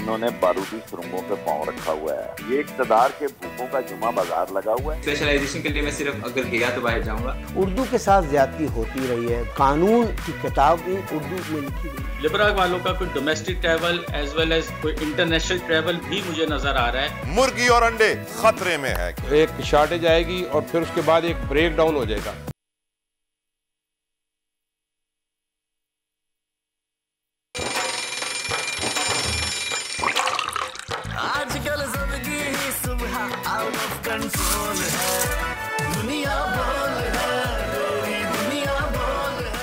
इन्होंने बारूदी सुरंगों पे पांव रखा हुआ है। ये इक़्तिदार के भूखों का जुमा बाजार लगा हुआ है। स्पेशलाइजेशन के लिए मैं सिर्फ अगर गया तो बाहर जाऊंगा। उर्दू के साथ ज्यादती होती रही है। कानून की किताब भी उर्दू में लिखी गई। लिबरा वालों का कोई domestic travel as well as कोई इंटरनेशनल ट्रैवल भी मुझे नजर आ रहा है। मुर्गी और अंडे खतरे में है। एक शॉर्टेज आएगी और फिर उसके बाद एक ब्रेक डाउन हो जाएगा। आजकल जिंदगी ही सुबह आउट ऑफ कंट्रोल है। दुनिया बोल है, मेरी दुनिया बोल है।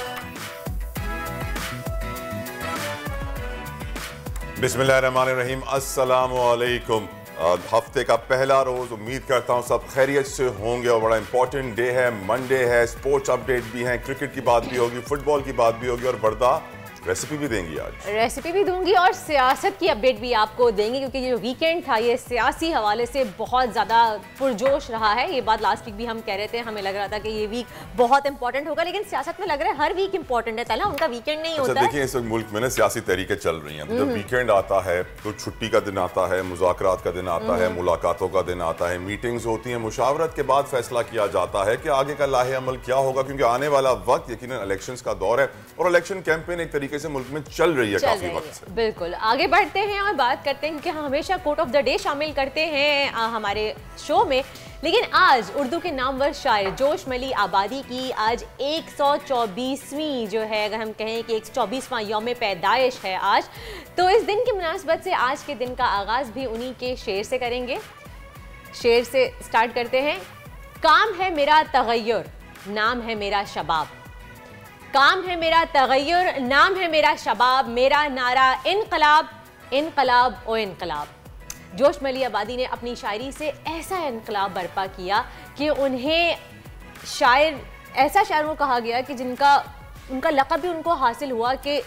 बिस्मिल्लाहिर्रहमानिर्रहीम, अस्सलामु अलैकुम। हफ्ते का पहला रोज, उम्मीद करता हूँ सब खैरियत से होंगे और बड़ा इंपॉर्टेंट डे है, मंडे है। स्पोर्ट्स अपडेट भी है, क्रिकेट की बात भी होगी, फुटबॉल की बात भी होगी और बरदा रेसिपी भी देंगी। आज रेसिपी भी दूंगी और सियासत की अपडेट भी आपको देंगे, क्योंकि ये जो वीकेंड था ये सियासी हवाले से बहुत ज़्यादा पुरजोश रहा है। ये बात लास्ट वीक भी हम कह रहे थे, हमें लग रहा था कि ये वीक बहुत इंपॉर्टेंट होगा, लेकिन सियासत में लग रहा है हर वीक इंपॉर्टेंट है। तला उनका वीकेंड नहीं होता। देखिए, इस मुल्क में ना सियासी तहरीकें चल रही हैं। जब वीकेंड आता है तो छुट्टी का दिन आता है, मुज़ाकरात का दिन आता है, मुलाकातों का दिन आता है, मीटिंग्स होती हैं, मुशावरत के बाद फैसला किया जाता है कि आगे का लाहे अमल क्या होगा, क्योंकि आने वाला वक्त यकीनन इलेक्शंस का दौर है और इलेक्शन कैंपेन एक तरीके से मुल्क में चल रही है काफी वक्त से। बिल्कुल, आगे बढ़ते हैं और बात करते हैं कि हम हमेशा कोट ऑफ द डे शामिल करते हैं हमारे शो में, लेकिन आज उर्दू के नामवर शायर जोश मली आबादी की आज 124वीं जो है, अगर हम कहें कि 124वां यौम पैदाइश है आज, तो इस दिन की मुनासबत से आज के दिन का आगाज भी उन्हीं के शेर से करेंगे। शेर से स्टार्ट करते हैं। काम है मेरा तगय्युर, नाम है मेरा शबाब। काम है मेरा तगय्युर, नाम है मेरा शबाब। मेरा नारा इनकलाब, इनकलाब ओ इनकलाब। जोश मली आबादी ने अपनी शायरी से ऐसा इनकलाब बर्पा किया कि उन्हें शायर, ऐसा शायर वो कहा गया कि जिनका उनका लक़ब भी उनको हासिल हुआ कि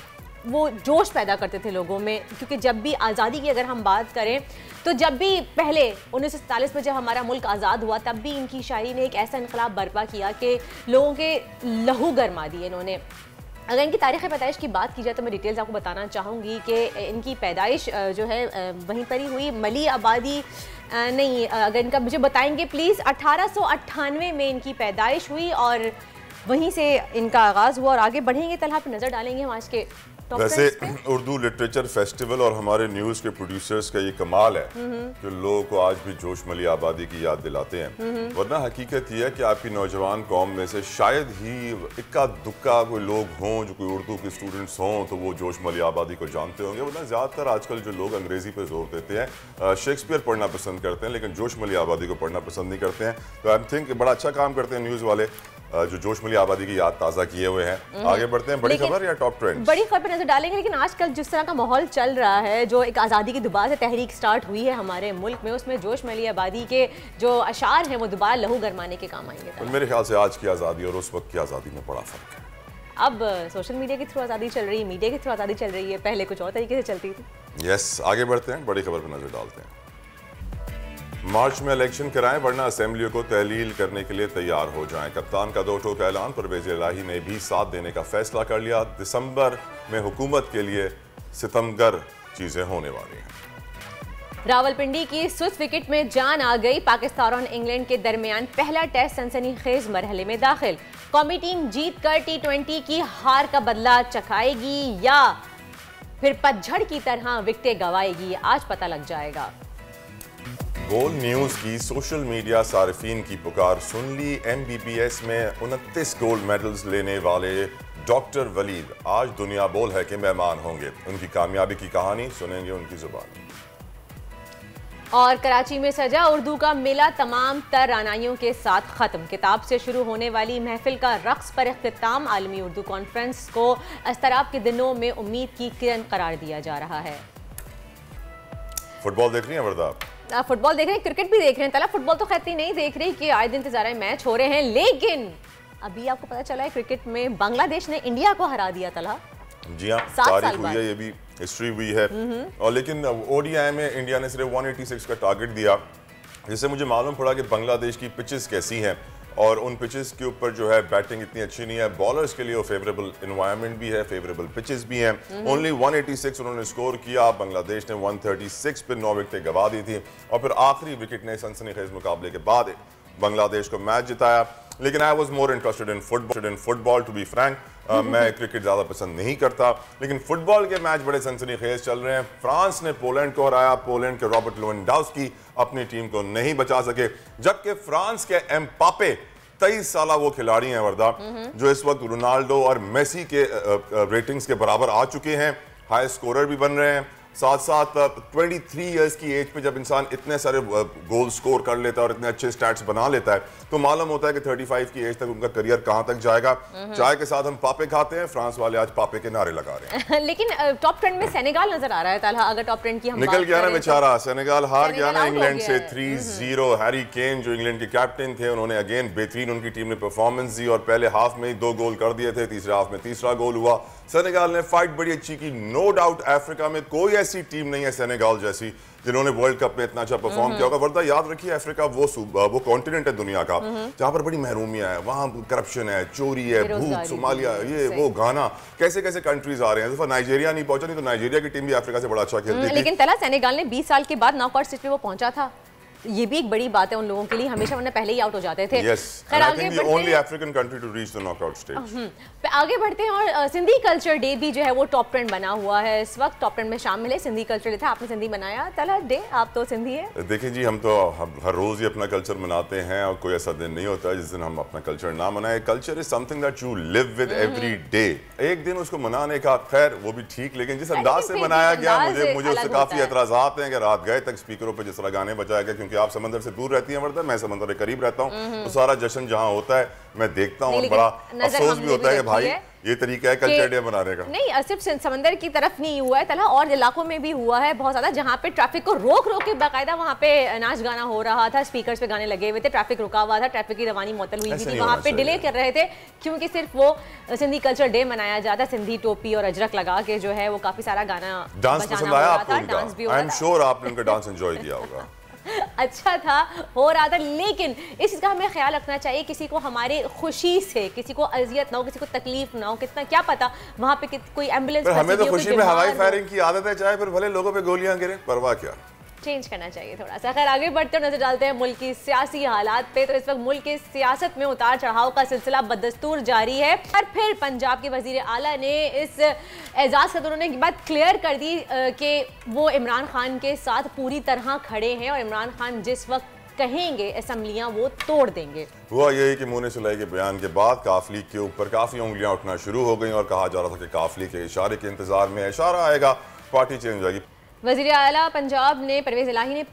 वो जोश पैदा करते थे लोगों में। क्योंकि जब भी आज़ादी की अगर हम बात करें तो जब भी पहले 1947 में जब हमारा मुल्क आज़ाद हुआ, तब भी इनकी शायरी ने एक ऐसा इनकलाब बर्पा किया कि लोगों के लहू गरमा दिए इन्होंने। अगर इनकी तारीख़ पैदाइश की बात की जाए तो मैं डिटेल्स आपको बताना चाहूँगी कि इनकी पैदाइश जो है वहीं पर ही हुई। मली आबादी नहीं, अगर इनका मुझे बताएंगे प्लीज़। 1898 में इनकी पैदाइश हुई और वहीं से इनका आगाज़ हुआ। और आगे बढ़ेंगे, तलहा पर नज़र डालेंगे हम आज के। वैसे उर्दू लिटरेचर फेस्टिवल और हमारे न्यूज़ के प्रोड्यूसर्स का ये कमाल है जो लोगों को आज भी जोश मली आबादी की याद दिलाते हैं। वरना हकीकत ये है कि आपकी नौजवान कौम में से शायद ही इक्का दुक्का कोई लोग हों जो कोई उर्दू के स्टूडेंट्स हों तो वो जोश मली आबादी को जानते होंगे। वरना ज़्यादातर आजकल जो लोग अंग्रेज़ी पर जोर देते हैं, शेक्सपियर पढ़ना पसंद करते हैं, लेकिन जोश मली आबादी को पढ़ना पसंद नहीं करते हैं। तो आई थिंक बड़ा अच्छा काम करते हैं न्यूज़ वाले जो जोश मली आबादी की याद ताज़ा किए हुए हैं। आगे बढ़ते हैं, बड़ी खबर या टॉप ट्रेंड्स? बड़ी खबर पर नजर डालेंगे, लेकिन आजकल जिस तरह का माहौल चल रहा है, जो एक आज़ादी की दोबारा से तहरीक स्टार्ट हुई है हमारे मुल्क में, उसमें जोश मली आबादी के जो अशार हैं वो दोबारा लहू गरमाने के काम आएंगे। तो मेरे ख्याल से आज की आज़ादी और उस वक्त की आज़ादी में बड़ा फ़र्क है। अब सोशल मीडिया के थ्रू आज़ादी चल रही है, मीडिया के थ्रू आज़ादी चल रही है, पहले कुछ और तरीके से चलती थी। यस, आगे बढ़ते हैं, बड़ी खबर पर नजर डालते हैं। मार्च में इलेक्शन कराएं वरना असेंबलियों को तहलील करने के लिए तैयार हो जाएं। कप्तान का दो टोक ऐलान, परवेज इलाही ने भी साथ देने का फैसला कर लिया। दिसंबर में हुकूमत के लिए सितमगर चीजें होने वाली हैं। रावलपिंडी की स्विस विकेट में जान आ गई। पाकिस्तान और इंग्लैंड के दरमियान पहला टेस्ट सनसनीखेज मरहले में दाखिल। कौमी टीम जीत कर T20 की हार का बदला चखाएगी या फिर पतझड़ की तरह विकेटें गंवाएगी, आज पता लग जाएगा। गोल न्यूज की सोशल मीडिया सारिफीन की पुकार सुन ली। MBBS में 29 गोल्ड मेडल्स लेने वाले डॉक्टर वलीद आज दुनिया बोल है कि मेहमान होंगे। उनकी कामयाबी की कहानी सुनेंगे उनकी जुबान। और कराची में सजा उर्दू का मेला तमाम तर रानाइयों के साथ खत्म। किताब से शुरू होने वाली महफिल का रक्स पर इख्तिताम। आलमी उर्दू कॉन्फ्रेंस को अस्तराब के दिनों में उम्मीद की किरण करार दिया जा रहा है। फुटबॉल देख रही हैं वर्दा? फुटबॉल देख रहे हैं, क्रिकेट भी देख रहे हैं। तला फुटबॉल तो खैर नहीं देख रही कि आए दिन इंतजार मैच हो रहे हैं, लेकिन अभी आपको पता चला है क्रिकेट में बांग्लादेश ने इंडिया को हरा दिया। तला जी हाँ, तारीख हुई है, ये भी हिस्ट्री हुई है। और लेकिन ODI में इंडिया ने सिर्फ 186 का टारगेट दिया, जिससे मुझे मालूम पड़ा कि बांग्लादेश की पिचेस कैसी हैं। और उन पिचेस के ऊपर जो है बैटिंग इतनी अच्छी नहीं है, बॉलर्स के लिए वो फेवरेबल एनवायरनमेंट भी है, फेवरेबल पिचेस भी हैं। ओनली 186 उन्होंने स्कोर किया, बांग्लादेश ने 136 पे 9 विकेटें गंवा दी थी और फिर आखिरी विकेट ने सनसनीखेज मुकाबले के बाद बांग्लादेश को मैच जिताया। लेकिन I was more interested in football to be frank. मैं क्रिकेट ज़्यादा पसंद नहीं करता, लेकिन फुटबॉल के मैच बड़े सनसनीखेज चल रहे हैं। फ्रांस ने पोलैंड को हराया, पोलैंड के रॉबर्ट लेवेंडोव्स्की अपनी टीम को नहीं बचा सके, जबकि फ्रांस के एम्बापे 23 साल वो खिलाड़ी हैं वर्दा, जो इस वक्त रोनाल्डो और मेसी के रेटिंग्स के बराबर आ चुके हैं, हाई स्कोरर भी बन रहे हैं। साथ साथ 23 इयर्स की एज पे जब इंसान इतने सारे गोल स्कोर कर लेता है और इतने अच्छे स्टैट्स बना लेता है, तो मालूम होता है कि 35 की एज तक उनका करियर कहां तक जाएगा। चाय के साथ हम पापे खाते हैं, फ्रांस वाले आज पापे के नारे लगा रहे हैं। लेकिन टॉप 10 में सेनेगाल नजर आ रहा है तलहा, अगर टॉप 10 की हम निकल गया ना बेचारा, सेनेगाल हार गया ना इंग्लैंड से है। 3-0। हैरी केन जो इंग्लैंड के कैप्टन थे, उन्होंने अगेन बेहतरीन उनकी टीम ने परफॉर्मेंस दी और पहले हाफ में ही 2 गोल कर दिए थे, तीसरे हाफ में तीसरा गोल हुआ। सेनेगाल ने फाइट बड़ी अच्छी की, नो डाउट अफ्रीका में कोई ऐसी टीम नहीं है सेनेगाल जैसी जिन्होंने वर्ल्ड कप में इतना अच्छा परफॉर्म किया होगा। वर्दा याद रखिए, अफ्रीका वो कॉन्टिनेंट है दुनिया का जहां पर बड़ी महरूमियां है, वहां करप्शन है, चोरी है, भूख, सोमालिया, ये वो गाना, कैसे कैसे कंट्रीज आ रहे हैं। नाइजीरिया नहीं पहुंचा, नहीं तो नाइजीरिया की टीम भी अफ्रीका से बड़ा अच्छा खेलती थी। लेकिन तला सेनेगाल ने 20 साल के बाद नॉकआउट स्टेज पे वो पहुंचा था, ये भी एक बड़ी बात है उन लोगों के लिए, हमेशा वरना पहले ही आउट हो जाते थे। Yes, and I think the only African country to reach the knockout stage. आगे बढ़ते हैं और सिंधी कल्चर डे भी जो है वो टॉप 10 बना हुआ है इस वक्त, टॉप 10 में शामिल है। सिंधी कल्चर डे था, आपने सिंधी मनाया तला डे, आप तो सिंधी है। देखिए जी, हम तो हर रोज ही अपना कल्चर मनाते हैं और कोई ऐसा दिन नहीं होता है जिस दिन हम अपना कल्चर ना मनाए। Culture is something that you live with every day. एक दिन उसको मनाने का, खैर वो भी ठीक, लेकिन जिस अंदाज से मनाया गया, मुझे उससे काफी एतराजात हैं कि रात गए तक स्पीकरों पर जिस तरह गाने बजाया गया, क्योंकि आप समंदर से दूर रहती हैं वर्दा, मैं समंदर के करीब रहता हूँ, तो सारा जश्न जहाँ होता है मैं देखता हूँ और बड़ा अफसोस भी होता है कि भाई ये तरीका है कल्चर डे मनाने का। नहीं, सिर्फ समंदर की तरफ नहीं हुआ है तला, और इलाकों में भी हुआ है बहुत ज्यादा, जहाँ पे ट्रैफिक को रोक के बाकायदा वहाँ पे नाच गाना हो रहा था, स्पीकर्स पे गाने लगे हुए थे, ट्रैफिक रुका हुआ था, ट्रैफिक की रवानी मुअत्तल हुई थी, वहाँ पे डिले कर रहे थे क्योंकि सिर्फ वो सिंधी कल्चर डे मनाया जाता। सिंधी टोपी और अजरक लगा के जो है वो काफी सारा गाना डांस पसंद आया आपको उनका? आई एम श्योर आपने उनका डांस एंजॉय किया होगा। अच्छा था, हो रहा था, लेकिन इस चीज़ का हमें ख्याल रखना चाहिए, किसी को हमारे खुशी से किसी को अजियत ना हो, किसी को तकलीफ ना हो। कितना क्या पता वहाँ पे कोई एम्बुलेंस, हमें तो खुशी में हवाई फायरिंग की आदत है, चाहे फिर भले लोगों पे गोलियां गिरे, परवाह क्या। चेंज करना चाहिए थोड़ा सा। खैर आगे बढ़ते हुए नजर डालते हैं मुल्क की सियासी हालात पे। तो इस वक्त मुल्क की सियासत में उतार चढ़ाव का सिलसिला बदस्तूर जारी है। और फिर पंजाब के वजीर आला ने इस एजाज का, उन्होंने एक बात क्लियर कर दी कि वो इमरान खान के साथ पूरी तरह खड़े हैं और इमरान खान जिस वक्त कहेंगे असम्बलियां वो तोड़ देंगे। हुआ यही कि मुने सुलाई के बयान के बाद काफली के ऊपर काफी उंगलियां उठना शुरू हो गई और कहा जा रहा था कि काफली के इशारे के इंतजार में, इशारा आएगा पार्टी चेंज हो जाएगी। वज़ीर आला पंजाब ने परवेज़ इलाही ने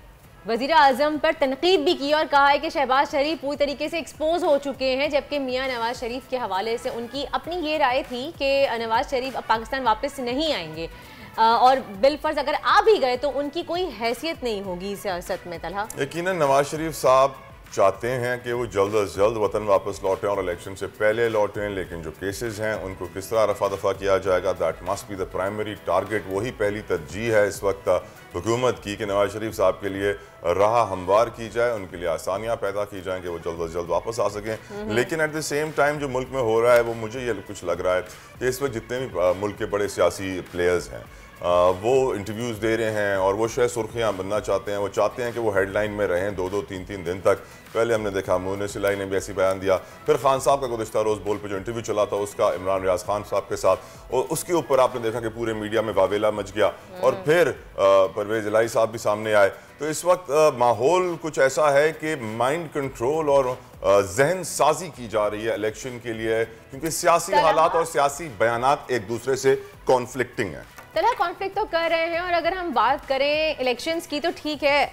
वज़ीर आज़म पर तनकीद भी की और कहा है कि शहबाज शरीफ पूरी तरीके से एक्सपोज हो चुके हैं, जबकि मियां नवाज शरीफ के हवाले से उनकी अपनी ये राय थी कि नवाज शरीफ अब पाकिस्तान वापस नहीं आएंगे और बिलफर्ज अगर आ भी गए तो उनकी कोई हैसियत नहीं होगी सियासत में। तलहा, यकीनन नवाज शरीफ साहब चाहते हैं कि वो जल्द अज जल्द वतन वापस लौटें और इलेक्शन से पहले लौटें, लेकिन जो केसेस हैं उनको किस तरह रफा दफा किया जाएगा, that must be the primary target. वही पहली तरजीह है इस वक्त हुकूमत की कि नवाज शरीफ साहब के लिए राह हमवार की जाए, उनके लिए आसानियाँ पैदा की जाएँ कि वो जल्द अज जल्द वापस आ सकें। लेकिन एट द सेम टाइम जो मुल्क में हो रहा है वो मुझे ये कुछ लग रहा है कि इस वक्त जितने भी मुल्क के बड़े सियासी प्लेयर्स हैं वो इंटरव्यूज़ दे रहे हैं और वो शायद सुर्खियाँ बनना चाहते हैं, वो चाहते हैं कि वो हेडलाइन में रहें 2-2, 3-3 दिन तक। पहले हमने देखा मुने सुलाई ने भी ऐसी बयान दिया, फिर खान साहब का गुज़िश्ता रोज़ बोल पे जो इंटरव्यू चला था उसका इमरान रियाज खान साहब के साथ, और उसके ऊपर आपने देखा कि पूरे मीडिया में वावेला मच गया और फिर परवेज़ इलाही साहब भी सामने आए। तो इस वक्त माहौल कुछ ऐसा है कि माइंड कंट्रोल और जहन साजी की जा रही है इलेक्शन के लिए, क्योंकि सियासी हालात और सियासी बयानात एक दूसरे से कॉन्फ्लिक्टिंग है। तरह कॉन्फ्लिक्ट तो कर रहे हैं। और अगर हम बात करें इलेक्शंस की तो ठीक है।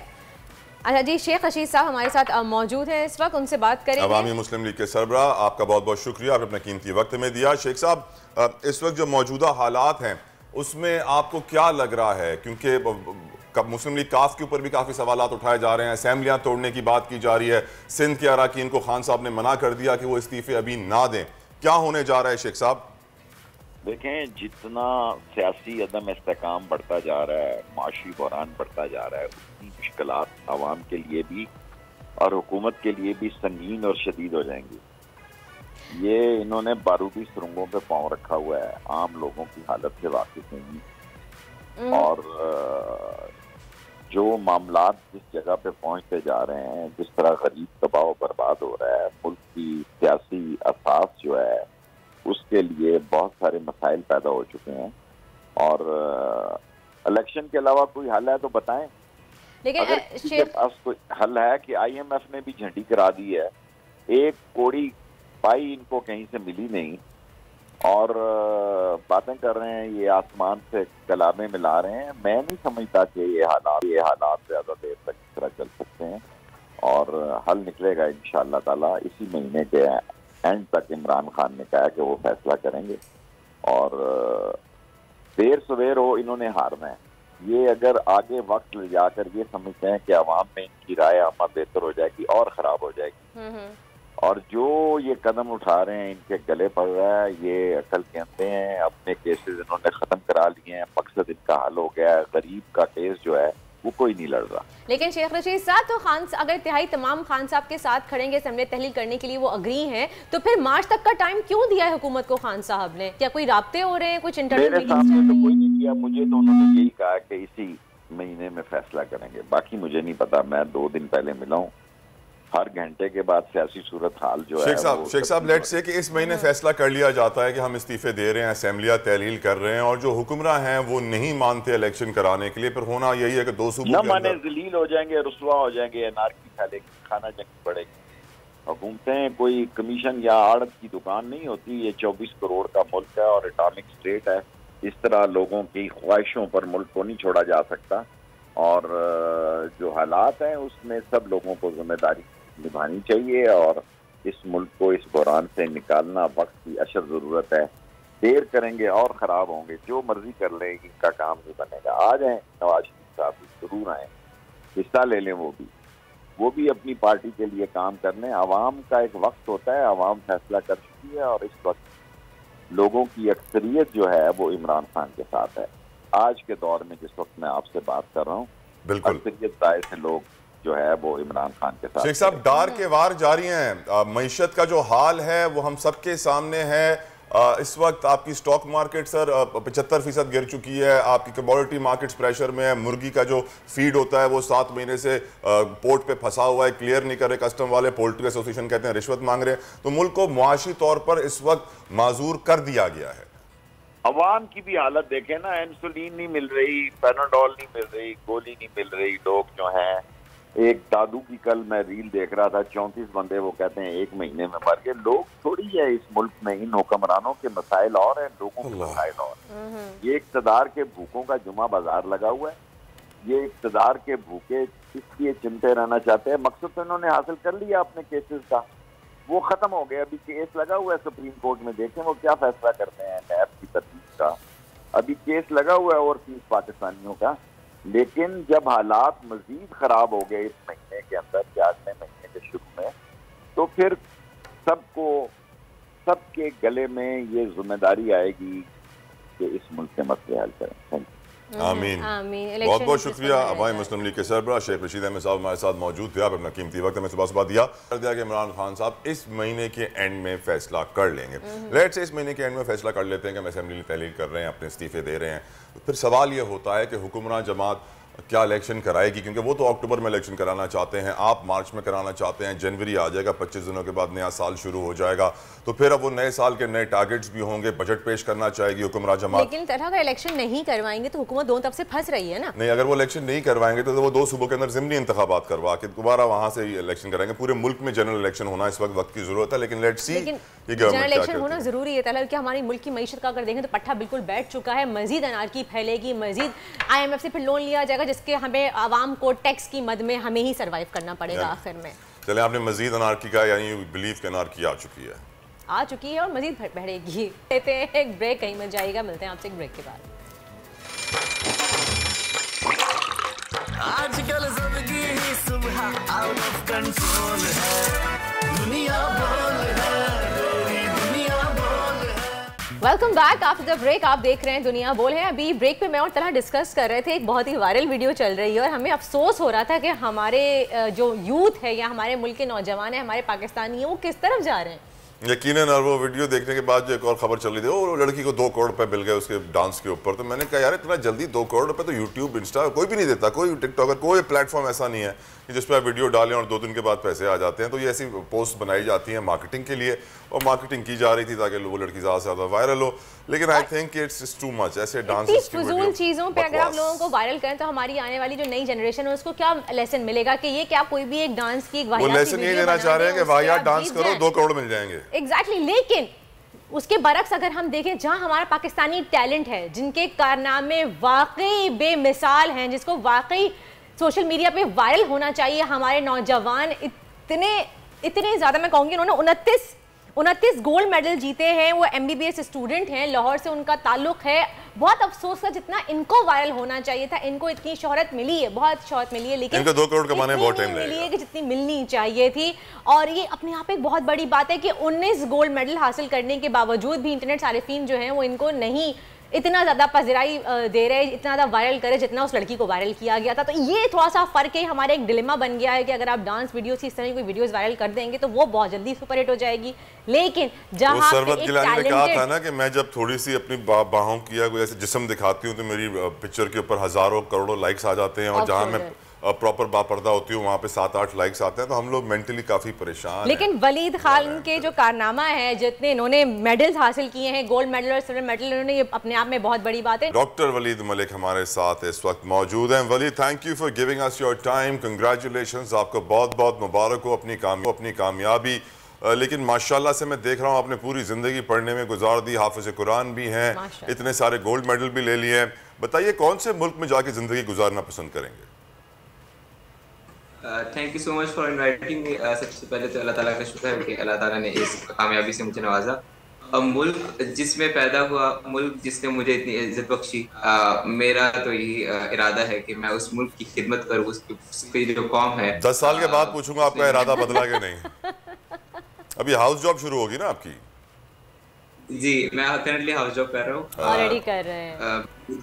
अच्छा जी, शेख रशीद साहब हमारे साथ मौजूद हैं इस वक्त, उनसे बात करेंगे। अवामी मुस्लिम लीग के सरबरा, आपका बहुत बहुत शुक्रिया, आपने अपना कीमती वक्त में दिया। शेख साहब, इस वक्त जो मौजूदा हालात हैं उसमें आपको क्या लग रहा है, क्योंकि मुस्लिम लीग काफ के ऊपर भी काफ़ी सवालात उठाए जा रहे हैं, असेंबलियाँ तोड़ने की बात की जा रही है, सिंध के अराकीन को खान साहब ने मना कर दिया कि वो इस्तीफे अभी ना दें, क्या होने जा रहा है शेख साहब? देखें, जितना सियासी अदम इस्तेकाम बढ़ता जा रहा है, माशी बहरान बढ़ता जा रहा है, उतनी मुश्किलात आवाम के लिए भी और हुकूमत के लिए भी संगीन और शदीद हो जाएंगी। ये इन्होंने बारूदी सुरंगों पे पांव रखा हुआ है, आम लोगों की हालत से वाकिफ नहीं, और जो मामलात जिस जगह पे पहुंचते जा रहे हैं, जिस तरह गरीब तबाह बर्बाद हो रहा है, मुल्क की सियासी असास जो है उसके लिए बहुत सारे मसाइल पैदा हो चुके हैं। और इलेक्शन के अलावा कोई हल है तो बताएं। लेकिन अगर किसी के पास कोई हल है कि IMF ने भी झंडी करा दी है, एक कोड़ी पाई इनको कहीं से मिली नहीं, और बातें कर रहे हैं, ये आसमान से कलामें मिला रहे हैं। मैं नहीं समझता कि ये हालात ज्यादा देर तक इस तरह चल सकते हैं, और हल निकलेगा इंशाअल्लाह ताला। इसी महीने के एंड तक इमरान खान ने कहा कि वो फैसला करेंगे, और देर सवेर हो इन्होंने हारना है। ये अगर आगे वक्त ले जाकर ये समझते हैं कि अवाम में इनकी राय आमा बेहतर हो जाएगी और खराब हो जाएगी, और जो ये कदम उठा रहे हैं इनके गले पड़ रहा है, ये अकल के अंधे हैं। अपने केसेस इन्होंने खत्म करा लिए हैं, मकसद इनका हल हो गया है। गरीब का केस जो है वो कोई नहीं लड़ रहा। लेकिन शेख रशीद साहब तो खान, अगर तिहाई तमाम खान साहब के साथ खड़ेंगे असेंबली तहलील करने के लिए, वो अग्री हैं, तो फिर मार्च तक का टाइम क्यों दिया है हुकूमत को खान साहब ने? क्या कोई राब्ते हो रहे हैं, कुछ इंटरनल मेरे सामने तो कोई नहीं किया। मुझे तो उन्होंने यही कहा कि इसी महीने में फैसला करेंगे, बाकी मुझे नहीं पता। मैं 2 दिन पहले मिला हूँ। हर घंटे के बाद सियासी सूरत हाल जो है शेख साहब लेट्स से कि इस महीने फैसला कर लिया जाता है कि हम इस्तीफे दे रहे हैं, असेंबलियां तहलील कर रहे हैं, और जो हुक्मरान हैं वो नहीं मानते इलेक्शन कराने के लिए, फिर होना यही है कि 2 सूबों न माने जलील हो जाएंगे, रुसवा हो जाएंगे, अनारकी फैलेगी, खाना जंगी बढ़ेगी। हुकूमतें कोई कमीशन या आड़त की दुकान नहीं होती। ये 24 करोड़ का मुल्क है और एटॉमिक स्टेट है। इस तरह लोगों की ख्वाहिशों पर मुल्क को नहीं छोड़ा जा सकता, और जो हालात हैं उसमें सब लोगों को जिम्मेदारी निभानी चाहिए, और इस मुल्क को इस बहरान से निकालना वक्त की अशद जरूरत है। देर करेंगे और खराब होंगे। जो मर्जी कर ले, इनका काम नहीं बनेगा। आ जाए नवाज शरीफ साहब, जरूर आए, हिस्सा ले लें। वो भी अपनी पार्टी के लिए काम करने। आवाम का एक वक्त होता है, आवाम फैसला कर चुकी है, और इस वक्त लोगों की अक्सरियत जो है वो इमरान खान के साथ है। आज के दौर में जिस वक्त मैं आपसे बात कर रहा हूँ, अक्सरियत राय से लोग जो है वो इमरान खान के साथ। शेख साहब डार के वार जारी हैं। मईशत का जो हाल है वो हम सबके सामने है। इस वक्त आपकी स्टॉक मार्केट सर 75% गिर चुकी है। आपकी कमोडिटी मार्केट्स प्रेशर में है। मुर्गी का जो फीड होता है वो 7 महीने से पोर्ट पे फंसा हुआ है, क्लियर नहीं कर रहे कस्टम वाले। पोल्ट्री एसोसिएशन कहते हैं रिश्वत मांग रहे हैं। तो मुल्क को मुआशी तौर पर इस वक्त माजूर कर दिया गया है। अवाम की भी हालत देखें ना, इंसुलिन नहीं मिल रही, पैनाडोल नहीं मिल रही, गोली नहीं मिल रही। लोग जो हैं, एक दादू की कल मैं रील देख रहा था, 34 बंदे वो कहते हैं 1 महीने में मर गए। लोग थोड़ी है इस मुल्क में। इन हुक्मरानों के मसाइल और हैं, लोगों के मसाइल और। ये इक़्तिदार के भूखों का जुमा बाजार लगा हुआ है। ये इक़्तिदार के भूखे इसलिए चिमटे रहना चाहते हैं। मकसद तो इन्होंने हासिल कर लिया अपने केसेस का, वो खत्म हो गया। अभी केस लगा हुआ है सुप्रीम कोर्ट में, देखें वो क्या फैसला करते हैं नैब की तरतीब का। अभी केस लगा हुआ है और 30 पाकिस्तानियों का। लेकिन जब हालात मजीद खराब हो गए इस महीने के अंदर या अगले महीने के शुरू में, तो फिर सबके गले में ये जिम्मेदारी आएगी कि इस मुल्क के मसले हल करें। Thank you. आमीन। बहुत बहुत शुक्रिया। अवामी मुस्लिम लीग के सरबराह शेख रशीद अहमद साहब हमारे साथ मौजूद थे। आप अपना कीमती वक्त हमें सुबह दिया कि इमरान खान साहब इस महीने के एंड में फैसला कर लेंगे। लेट्स से इस महीने के एंड में फैसला कर लेते हैं कि हम असेंबली तहलील कर रहे हैं, अपने इस्तीफे दे रहे हैं। तो फिर सवाल ये होता है कि हुक्मरान जमात क्या इलेक्शन कराएगी, क्योंकि वो तो अक्टूबर में इलेक्शन कराना चाहते हैं, आप मार्च में कराना चाहते हैं। जनवरी आ जाएगा, 25 दिनों के बाद नया साल शुरू हो जाएगा। तो फिर अब वो नए साल के नए टारगेट्स भी होंगे, बजट पेश करना चाहेगी हुक्मरान जमात। लेकिन तरह अगर इलेक्शन नहीं करवाएंगे तो हुकूमत दोनों तरफ से फंस रही है ना। नहीं, अगर वो इलेक्शन नहीं करवाएंगे तो वो 2 सूबों के अंदर ज़िमनी इंतखाबात करवा के दोबारा वहां से इलेक्शन कराएंगे। पूरे मुल्क में जनरल इलेक्शन होना इस वक्त की जरूरत है। लेकिन लेट्स सी जनरल इलेक्शन होना जरूरी है। कि हमारी मुल्क की मईशत का अगर देखें तो पट्टा बिल्कुल बैठ चुका है। मजीद अनारकी फैलेगी, मजीद IMF से फिर लोन लिया जाएगा, जिसके हमें आवाम को टैक्स की मद में हमें ही सर्वाइव करना पड़ेगा आखिर में। चले, आपने मजीद अनारकी का यानी बिलीव के अनारकी आ चुकी है और मजीद बढ़ेगी। लेते हैं एक ब्रेक, कहीं मत जाएगा। मिलते हैं आपसे एक ब्रेक के बाद। आजकल जिंदगी ही सुबह आउट ऑफ कंट्रोल है, दुनिया बोल है, दुनिया बोल है। Welcome back after the break. आप देख रहे हैं दुनिया बोल है। अभी ब्रेक पे मैं और तलहा डिस्कस कर रहे थे, एक बहुत ही वायरल वीडियो चल रही है और हमें अफसोस हो रहा था कि हमारे जो यूथ है या हमारे मुल्क के नौजवान है, हमारे पाकिस्तानी है, वो किस तरफ जा रहे हैं। यकीनन, और वो वीडियो देखने के बाद जो एक और खबर चल रही थी, वो लड़की को 2 करोड़ रुपए मिल गए उसके डांस के ऊपर। तो मैंने कहा यार इतना जल्दी 2 करोड़ रुपए तो यूट्यूब, इंस्टा कोई भी नहीं देता, कोई टिकटॉकर, कोई प्लेटफॉर्म ऐसा नहीं है कि जिस पर आप वीडियो डालें और 2 दिन के बाद पैसे आ जाते हैं। तो ये ऐसी पोस्ट बनाई जाती हैं मार्केटिंग के लिए, और मार्केटिंग की जा रही थी ताकि वो लड़की ज़्यादा से ज़्यादा वायरल हो। लेकिन I think it's too much ऐसे डांस फजूल चीज़ों पे अगर आप लोगों को वायरल करें तो हमारी आने वाली जो नई जनरेशन है उसको क्या लेसन मिलेगा कि ये क्या कोई भी एक डांस की वो लेसन ये देना चाह रहे हैं कि वाहियात डांस करो 2 करोड़ मिल जाएंगे। एग्जैक्टली। लेकिन उसके बरक्स अगर हम देखें, जहां हमारा पाकिस्तानी टैलेंट है, जिनके कारनामे वाकई बेमिसाल हैं, जिसको वाकई सोशल मीडिया पे वायरल होना चाहिए, हमारे नौजवान इतने ज़्यादा, मैं कहूँगी उन्होंने 29 गोल्ड मेडल जीते हैं। वो MBBS स्टूडेंट हैं, लाहौर से उनका ताल्लुक है। बहुत अफसोस का, जितना इनको वायरल होना चाहिए था, इनको इतनी शोहरत मिली है, बहुत शोहरत मिली है, लेकिन इनको 2 करोड़ कमाने में बहुत टाइम लगेगा, मिली है कि जितनी मिलनी चाहिए थी। और ये अपने आप एक बहुत बड़ी बात है कि 19 गोल्ड मेडल हासिल करने के बावजूद भी इंटरनेट सारिफीन जो हैं वो इनको नहीं इतना ज़्यादा पजराई दे रहे, इतना ज़्यादा वायरल करे जितना उस लड़की को वायरल किया गया था। तो ये थोड़ा सा फ़र्क है, हमारे एक डिलेमा बन गया है कि अगर आप डांस वीडियोस इस तरह की कोई वीडियोस वायरल कर देंगे तो वो बहुत जल्दी सुपर हिट हो जाएगी। लेकिन जहाँ सरवत गिलानी ने कहा था ना कि मैं जब थोड़ी सी अपनी बाहों की कोई ऐसे जिस्म दिखाती हूँ तो मेरी पिक्चर के ऊपर हज़ारों करोड़ों लाइक्स आ जाते हैं, और जहाँ मैं प्रॉपर बापर्दा होती हूँ वहाँ पे 7-8 लाइक्स आते हैं, तो हम लोग मेंटली काफी परेशान। लेकिन वलीद खान के जो कारनामा है, जितने इन्होंने मेडल्स हासिल किए हैं, गोल्ड मेडल और सिल्वर मेडल, इन्होंने, ये अपने आप में बहुत बड़ी बात है। डॉक्टर वलीद मलिक हमारे साथ इस वक्त मौजूद हैं। Waleed, thank you for giving us your time, congratulations, आपको बहुत बहुत मुबारक हो अपनी कामयाबी। लेकिन माशाल्लाह से मैं देख रहा हूँ आपने पूरी ज़िंदगी पढ़ने में गुजार दी, हाफिज़ कुरान भी हैं, इतने सारे गोल्ड मेडल भी ले लिए हैं। बताइए कौन से मुल्क में जाके ज़िंदगी गुजारना पसंद करेंगे? Thank you so much for inviting me. सबसे पहले तो अल्लाह ताला का शुक्र है कि अल्लाह ताला ने इस कामयाबी से मुझे नवाजा। अब मुल्क जिसमें पैदा हुआ, मुल्क जिसने मुझे इतनी इज्जत बख्शी, मेरा तो यही इरादा है कि मैं उस मुल्क की खिदमत करूँ, उसकी जो कौम है। 10 साल के बाद पूछूंगा आपका इरादा बदला कि नहीं? अभी हाउस जॉब शुरू होगी ना आपकी? जी, मैं करंटली हाउस जॉब कर रहा हूँ, ऑलरेडी कर रहे हैं।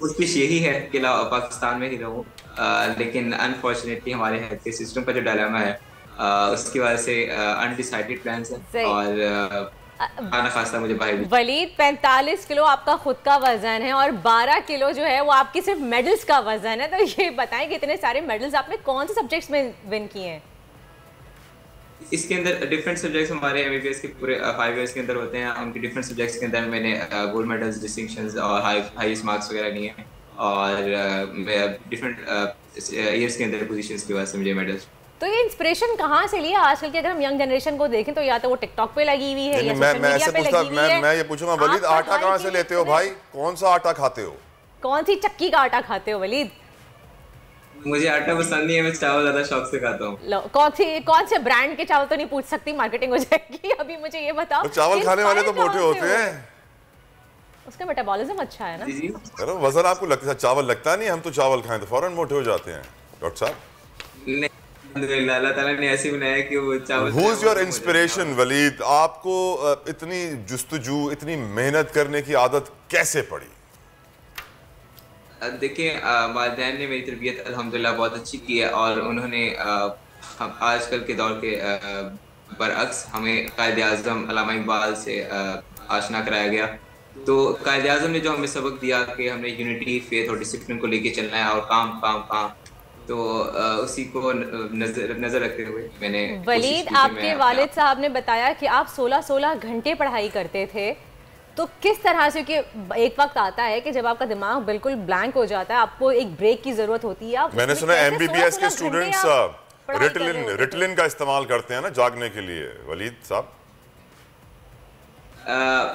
कोशिश यही है कि पाकिस्तान में ही रहूँ, लेकिन अनफॉर्चुनेटली हमारे हेल्थ के सिस्टम का जो डायलेमा है उसकी वजह से अनडिसाइडेड प्लान्स हैं, और खाना खासा मुझे भाई। वलीद, 45 किलो आपका खुद का वजन है और 12 किलो जो है वो आपकी सिर्फ मेडल्स का वजन है। तो ये बताएं कि इतने सारे मेडल्स आपने कौन से सब्जेक्ट्स में विन किए हैं? इसके अंदर डिफरेंट सब्जेक्ट्स हमारे MBBS के पूरे 5 इयर्स के अंदर होते हैं। उनके डिफरेंट सब्जेक्ट्स के अंदर मैंने गोल्ड मेडल्स, डिस्टिंक्शंस और हाईएस्ट मार्क्स वगैरह लिए हैं, और डिफरेंट ईयर्स के अंदर पोजीशंस की वजह से मुझे मेडल्स। तो ये इंस्पिरेशन कहाँ से लिया? आजकल की अगर हम यंग जनरेशन को देखें तो या तो वो टिकटॉक पे लगी हुई है या सोशल मीडिया पे लगी हुई है। मैं ये पूछूंगा वलीद, आटा कहाँ से लेते हो भाई? कौन सा आटा खाते हो? कौन सी चक्की का आटा खाते हो वलीद? मुझे आटा पसंद नहीं है, मैं चावल ज्यादा शौक से खाता हूँ। कौन से ब्रांड के चावल तो नहीं पूछ सकती, मार्केटिंग हो जाएगी। अभी मुझे ये बताओ, चावल खाने वाले तो मोटे होते हैं, उसका मेटाबॉलिज्म अच्छा है ना? जी जी। अरे वजन आपको लगता है, चावल लगता नहीं, हम तो चावल खाएं तो फौरन मोटे हो जाते हैं डॉक्टर साहब। अल्लाह ताला ने ऐसे बनाया कि वो चावल। Who is your inspiration Waleed? आपको इतनी जुस्तजू, इतनी मेहनत करने की आदत कैसे पड़ी? देखिए, वालिदैन ने मेरी तरबियत अल्हम्दुलिल्लाह बहुत अच्छी की है, और उन्होंने आजकल के दौर के बरअक्स हमें कायदे आज़म अल्लामा इकबाल से आशना कराया गया। तो कायदे आज़म ने जो हमें सबक दिया कि हमने यूनिटी, फेथ और डिसिप्लिन को लेके चलना है, और काम, तो उसी को नजर रखते हुए मैंने। वलीद, आपके वालिद साहब ने बताया कि आप 16 घंटे पढ़ाई करते थे, तो किस तरह से, कि एक वक्त आता है कि जब आपका दिमाग बिल्कुल ब्लैंक हो जाता है, आपको एक ब्रेक की जरूरत होती है। मैंने सुना MBBS के स्टूडेंट्स रिटलिन का इस्तेमाल करते हैं ना जागने के लिए, वलीद साहब?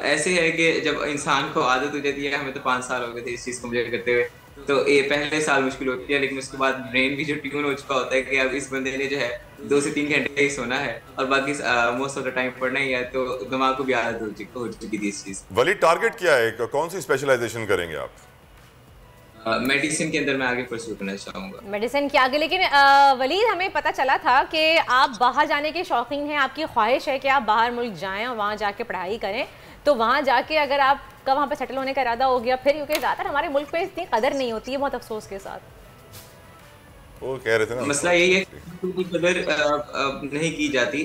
ऐसे है कि जब इंसान को आदत हो जाती है, हमें तो 5 साल हो गए थे इस चीज़ को मुझे करते हुए, तो ये पहले साल मुश्किल होती है, लेकिन उसके बाद ब्रेन भी जो ट्यून हो चुका होता है कि अब इस बंदे ने जो है 2 से 3 घंटे ही सोना है और बाकी मोस्ट ऑफ द टाइम पढ़ना ही है, तो दिमाग को भी आदत हो चुकी थी इस चीज़। वलीद, टारगेट क्या है? कौन सी स्पेशलाइजेशन करेंगे आप? मेडिसिन के अंदर मैं आगे परस्यू करना चाहूँगा। मेडिसिन के आगे, लेकिन वलीद, हमें पता चला था कि आप बाहर जाने के शौकीन हैं, आपकी ख्वाहिश है कि आप बाहर मुल्क जाएं और वहाँ जाके पढ़ाई करें, तो वहाँ जाके अगर आपका वहाँ पे सेटल होने का इरादा हो गया फिर, क्योंकि ज़्यादातर हमारे मुल्क में इतनी कदर नहीं होती है, बहुत अफसोस के साथ। वो कह रहे थे ना, मसला यही है कि कदर नहीं की जाती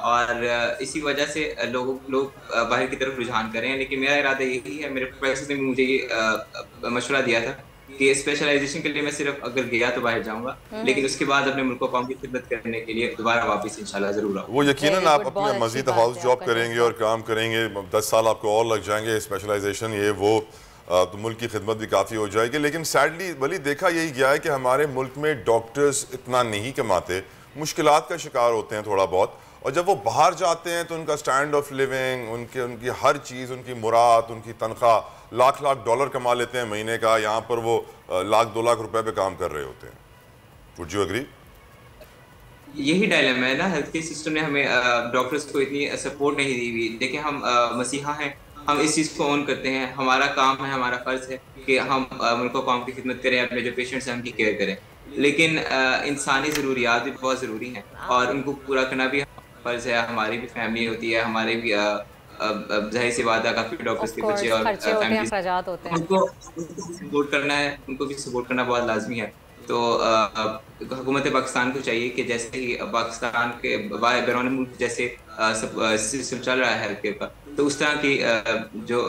और इसी वजह से लोग बाहर की तरफ रुझान कर रहे हैं। लेकिन मेरा इरादा यही है, मेरे प्रोफेसर ने मुझे ये मशवरा दिया था कि स्पेशलाइजेशन के लिए मैं सिर्फ अगर गया तो बाहर जाऊंगा, लेकिन उसके बाद अपने मुल्क कौम की खिदमत करने के लिए दोबारा वापस इंशाल्लाह जरूर आऊंगा। वो यकीनन आप अपने मजीद हाउस जॉब करेंगे और काम करेंगे, 10 साल आपको और लग जाएंगे, स्पेशलाइजेशन ये वो, तो मुल्क की खिदमत भी काफ़ी हो जाएगी। लेकिन सैडली वली देखा यही गया है कि हमारे मुल्क में डॉक्टर्स इतना नहीं कमाते, मुश्किलात का शिकार होते हैं थोड़ा बहुत, और जब वो बाहर जाते हैं तो उनका स्टैंड ऑफ लिविंग, उनकी हर चीज़, उनकी मुराद, उनकी तनख्वाह लाख लाख डॉलर कमा लेते हैं महीने का, यहाँ पर वो $1-2 लाख रुपए पे काम कर रहे होते हैं। Would you agree? यही डायलेमा है ना, हेल्थ केयर सिस्टम ने हमें डॉक्टर्स को इतनी सपोर्ट नहीं दी हुई। देखिए हम मसीहा हैं, हम इस चीज़ को ऑन करते हैं, हमारा काम है, हमारा फ़र्ज़ है कि हम मुल्क कौम की खिदमत करें, अपने जो पेशेंट्स हैं उनकी केयर करें। लेकिन इंसानी ज़रूरियात भी बहुत ज़रूरी हैं और उनको पूरा करना भी फ़र्ज़ है। हमारी भी फैमिली होती है, हमारे भी जाहिर सी बात है काफ़ी डॉक्टर्स के बच्चे और फैमिली, उनको सपोर्ट करना है, उनको भी सपोर्ट करना बहुत लाजमी है। तो हुकूमत पाकिस्तान को चाहिए कि जैसे ही पाकिस्तान के बैरून मुल्क जैसे सिस्टम चल रहा है हेल्थ केयर का, तो उस तरह की जो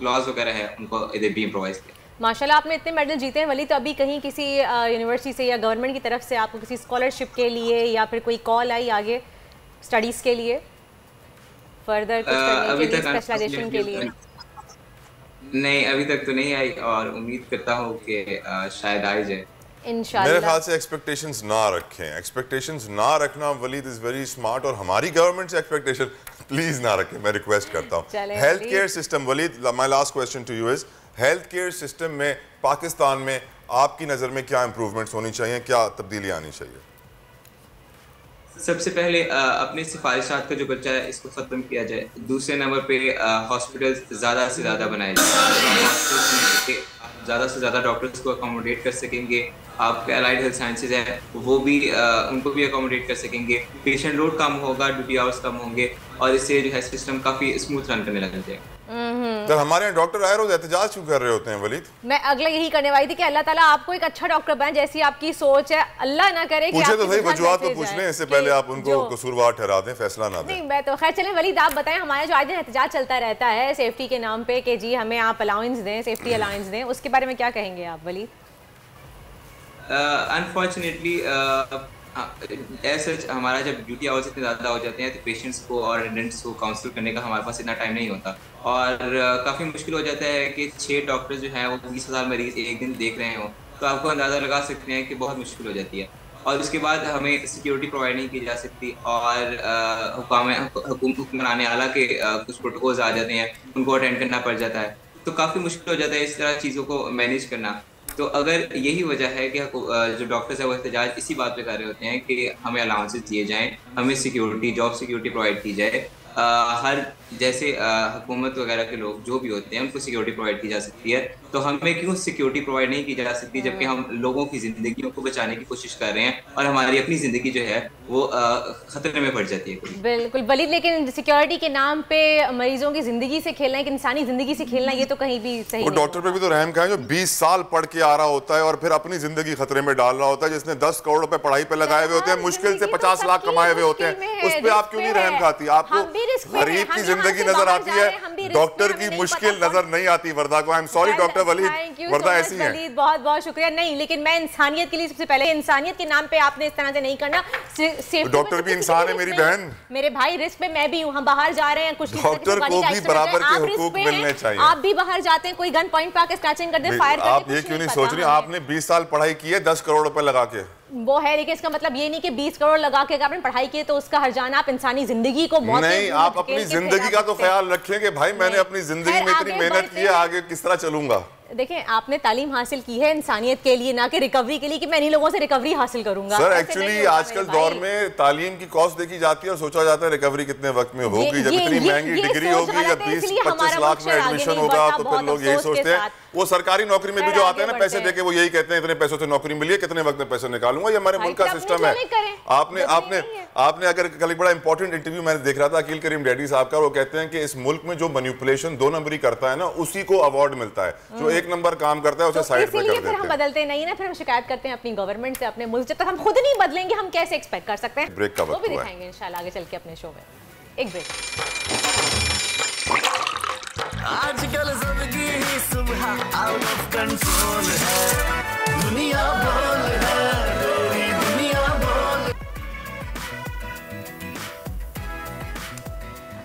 लॉज वगैरह है उनको इधर भी इम्प्रोवाइज किया। माशाल्लाह आपने इतने मेडल जीते हैं वली, तो अभी कहीं किसी यूनिवर्सिटी से या गवर्नमेंट की तरफ से आपको किसी स्कॉलरशिप के लिए या फिर कोई कॉल आई आगे स्टडीज़ के लिए, फर्दर कुछ करने के लिए, स्पेशलाइजेशन के लिए? नहीं, अभी तक तो नहीं आई और उम्मीद करता हूँ कि शायद आई जाए इंशाल्लाह। मेरे ख्याल से एक्सपेक्टेशंस ना रखें, एक्सपेक्टेशंस ना रखना वलीद इज वेरी स्मार्ट, और हमारी गवर्नमेंट से एक्सपेक्टेशन प्लीज ना रखें, मैं रिक्वेस्ट करता हूँ। Health care system, Waleed my last question to you is, health care system में पाकिस्तान में आपकी नज़र में क्या इंप्रूवमेंट्स होनी चाहिए, क्या तब्दीली आनी चाहिए? सबसे पहले अपने सिफारिशात का जो बच्चा है इसको ख़त्म किया जाए। दूसरे नंबर पे हॉस्पिटल्स ज़्यादा से ज़्यादा बनाए जाए, ज़्यादा से ज़्यादा डॉक्टर्स को अकोमोडेट कर सकेंगे। आपके अलाइड हेल्थ साइंसेज है वो भी उनको भी अकोमोडेट कर सकेंगे, पेशेंट लोड कम होगा, ड्यूटी आवर्स कम होंगे और इससे जो है सिस्टम काफ़ी स्मूथ रन करने लग जाएगा। तो हमारे यहाँ डॉक्टर आए रोज एहतजाज क्यों कर रहे होते हैं वलीद? मैं अगला यही करने वाली थी कि अल्लाह ताला आपको एक अच्छा डॉक्टर बनाए, जैसी आपकी सोच है, अल्लाह ना करे कि पूछे तो सही, वजूहात तो पूछ लें, इससे पहले आप उनको कसूरवार ठहरा दें, फैसला ना दें। नहीं मैं तो खैर चलें वलीद आप बताएं, हमारा जो आज दिन एहतजाज चलता रहता है सेफ्टी के नाम पे कि जी हमें आप अलाउंस दें, सेफ्टी अलाउंस दें, उसके बारे में क्या कहेंगे आप वलीद? अनफॉर्चुनेटली ऐसे हमारा जब ड्यूटी आवर्स इतने ज़्यादा हो जाते हैं तो पेशेंट्स को और रेजिडेंट्स को काउंसिल करने का हमारे पास इतना टाइम नहीं होता और काफ़ी मुश्किल हो जाता है कि 6 डॉक्टर जो हैं वो 20,000 मरीज एक दिन देख रहे हों, तो आपको अंदाज़ा लगा सकते हैं कि बहुत मुश्किल हो जाती है। और उसके बाद हमें सिक्योरिटी प्रोवाइड नहीं की जा सकती और हुक्मरान आला के कुछ प्रोटोकॉल्स आ जाते हैं, उनको अटेंड करना पड़ जाता है, तो काफ़ी मुश्किल हो जाता है इस तरह चीज़ों को मैनेज करना। तो अगर यही वजह है कि जो डॉक्टर्स है वो एहतजाज इसी बात पे कर रहे होते हैं कि हमें अलाउंसेस दिए जाएं, हमें सिक्योरिटी जॉब सिक्योरिटी प्रोवाइड की जाए, हर जैसे हुकूमत वगैरह के लोग जो भी होते हैं उनको सिक्योरिटी प्रोवाइड की जा सकती है, तो हमें क्यों सिक्योरिटी प्रोवाइड नहीं की जा सकती जबकि हम लोगों की ज़िंदगियों को बचाने की कोशिश कर रहे हैं और हमारी अपनी ज़िंदगी जो है वो खतरे में पड़ जाती है। बिल्कुल वलीद, लेकिन सिक्योरिटी के नाम पे मरीजों की ज़िंदगी से खेलना, एक इंसानी ज़िंदगी से खेलना, ये तो कहीं भी सही नहीं। डॉक्टर पे भी तो रहम खाएं जो 20 साल पढ़ के आ रहा होता है और फिर अपनी ज़िंदगी खतरे में डाल रहा होता है, जिसने 10 करोड़ रुपए पढ़ाई पे लगाए हुए होते हैं, मुश्किल से 50 लाख कमाए हुए होते हैं, उस पर आप क्यों नहीं रहम खाती? आपको गरीब की जिंदगी नजर आती है, डॉक्टर की मुश्किल नजर नहीं आती वर्दा को। I am sorry doctor Waleed, Warda ऐसी है। बहुत बहुत शुक्रिया। नहीं लेकिन मैं इंसानियत के लिए सबसे पहले, इंसानियत के नाम पे आपने इस तरह से नहीं करना। डॉक्टर भी इंसान है मेरी बहन, मेरे भाई, रिस्क पे मैं भी हूँ, हम बाहर जा रहे हैं, कुछ डॉक्टर को भी बराबर के हुकूक मिलने चाहिए। आप भी बाहर जाते हैं, कोई गन पॉइंट पे आके स्नैचिंग कर दे, फायर कर दे, आप ये क्यों नहीं सोच रही? आपने 20 साल पढ़ाई की है 10 करोड़ रुपए लगा के, वो है, लेकिन इसका मतलब ये नहीं कि 20 करोड़ लगा के आपने पढ़ाई की तो उसका हर्जाना आप इंसानी जिंदगी को मौत नहीं, आप अपनी जिंदगी का तो ख्याल रखें कि भाई मैंने अपनी जिंदगी में इतनी मेहनत की है, आगे किस तरह चलूंगा। देखें, आपने तालीम हासिल की है इंसानियत के लिए, ना कि रिकवरी के लिए कि मैं इन्हीं लोगों से रिकवरी हासिल करूंगा। सर एक्चुअली आजकल दौर में तालीम की कॉस्ट देखी जाती है और सोचा जाता है रिकवरी कितने वक्त में होगी। जब इतनी महंगी डिग्री होगी, जब 20-25 लाख में एडमिशन होगा तो फिर लोग यही सोचते हैं। वो सरकारी नौकरी में भी जो आते हैं ना पैसे देके, वो यही कहते हैं इतने पैसों से नौकरी मिली है, कितने वक्त में पैसे निकालूंगा। ये हमारे मुल्क का सिस्टम है। आपने अगर कल एक बड़ा इंपॉर्टेंट इंटरव्यू मैंने देख रहा था अकील करीम डैडी साहब का, वो कहते हैं कि इस मुल्क में जो मैनिपुलेशन 2 नंबरी करता है ना, उसी को अवार्ड मिलता है। जो 1 नंबर काम करता है उसे साइड पे कर देते हैं। हम बदलते नहीं ना, फिर हम शिकायत करते हैं अपनी गवर्नमेंट से, अपने मुल्क। जब तक हम खुद नहीं बदलेंगे हम कैसे एक्सपेक्ट कर सकते हैं? ब्रेक का वक्त वो भी दिखाएंगे इंशाल्लाह आगे चल के अपने शो में। एक ब्रेक। आजकल जिंदगी ही सुबह आउट ऑफ कंट्रोल है, दुनिया बोल है, तेरी दुनिया बोल।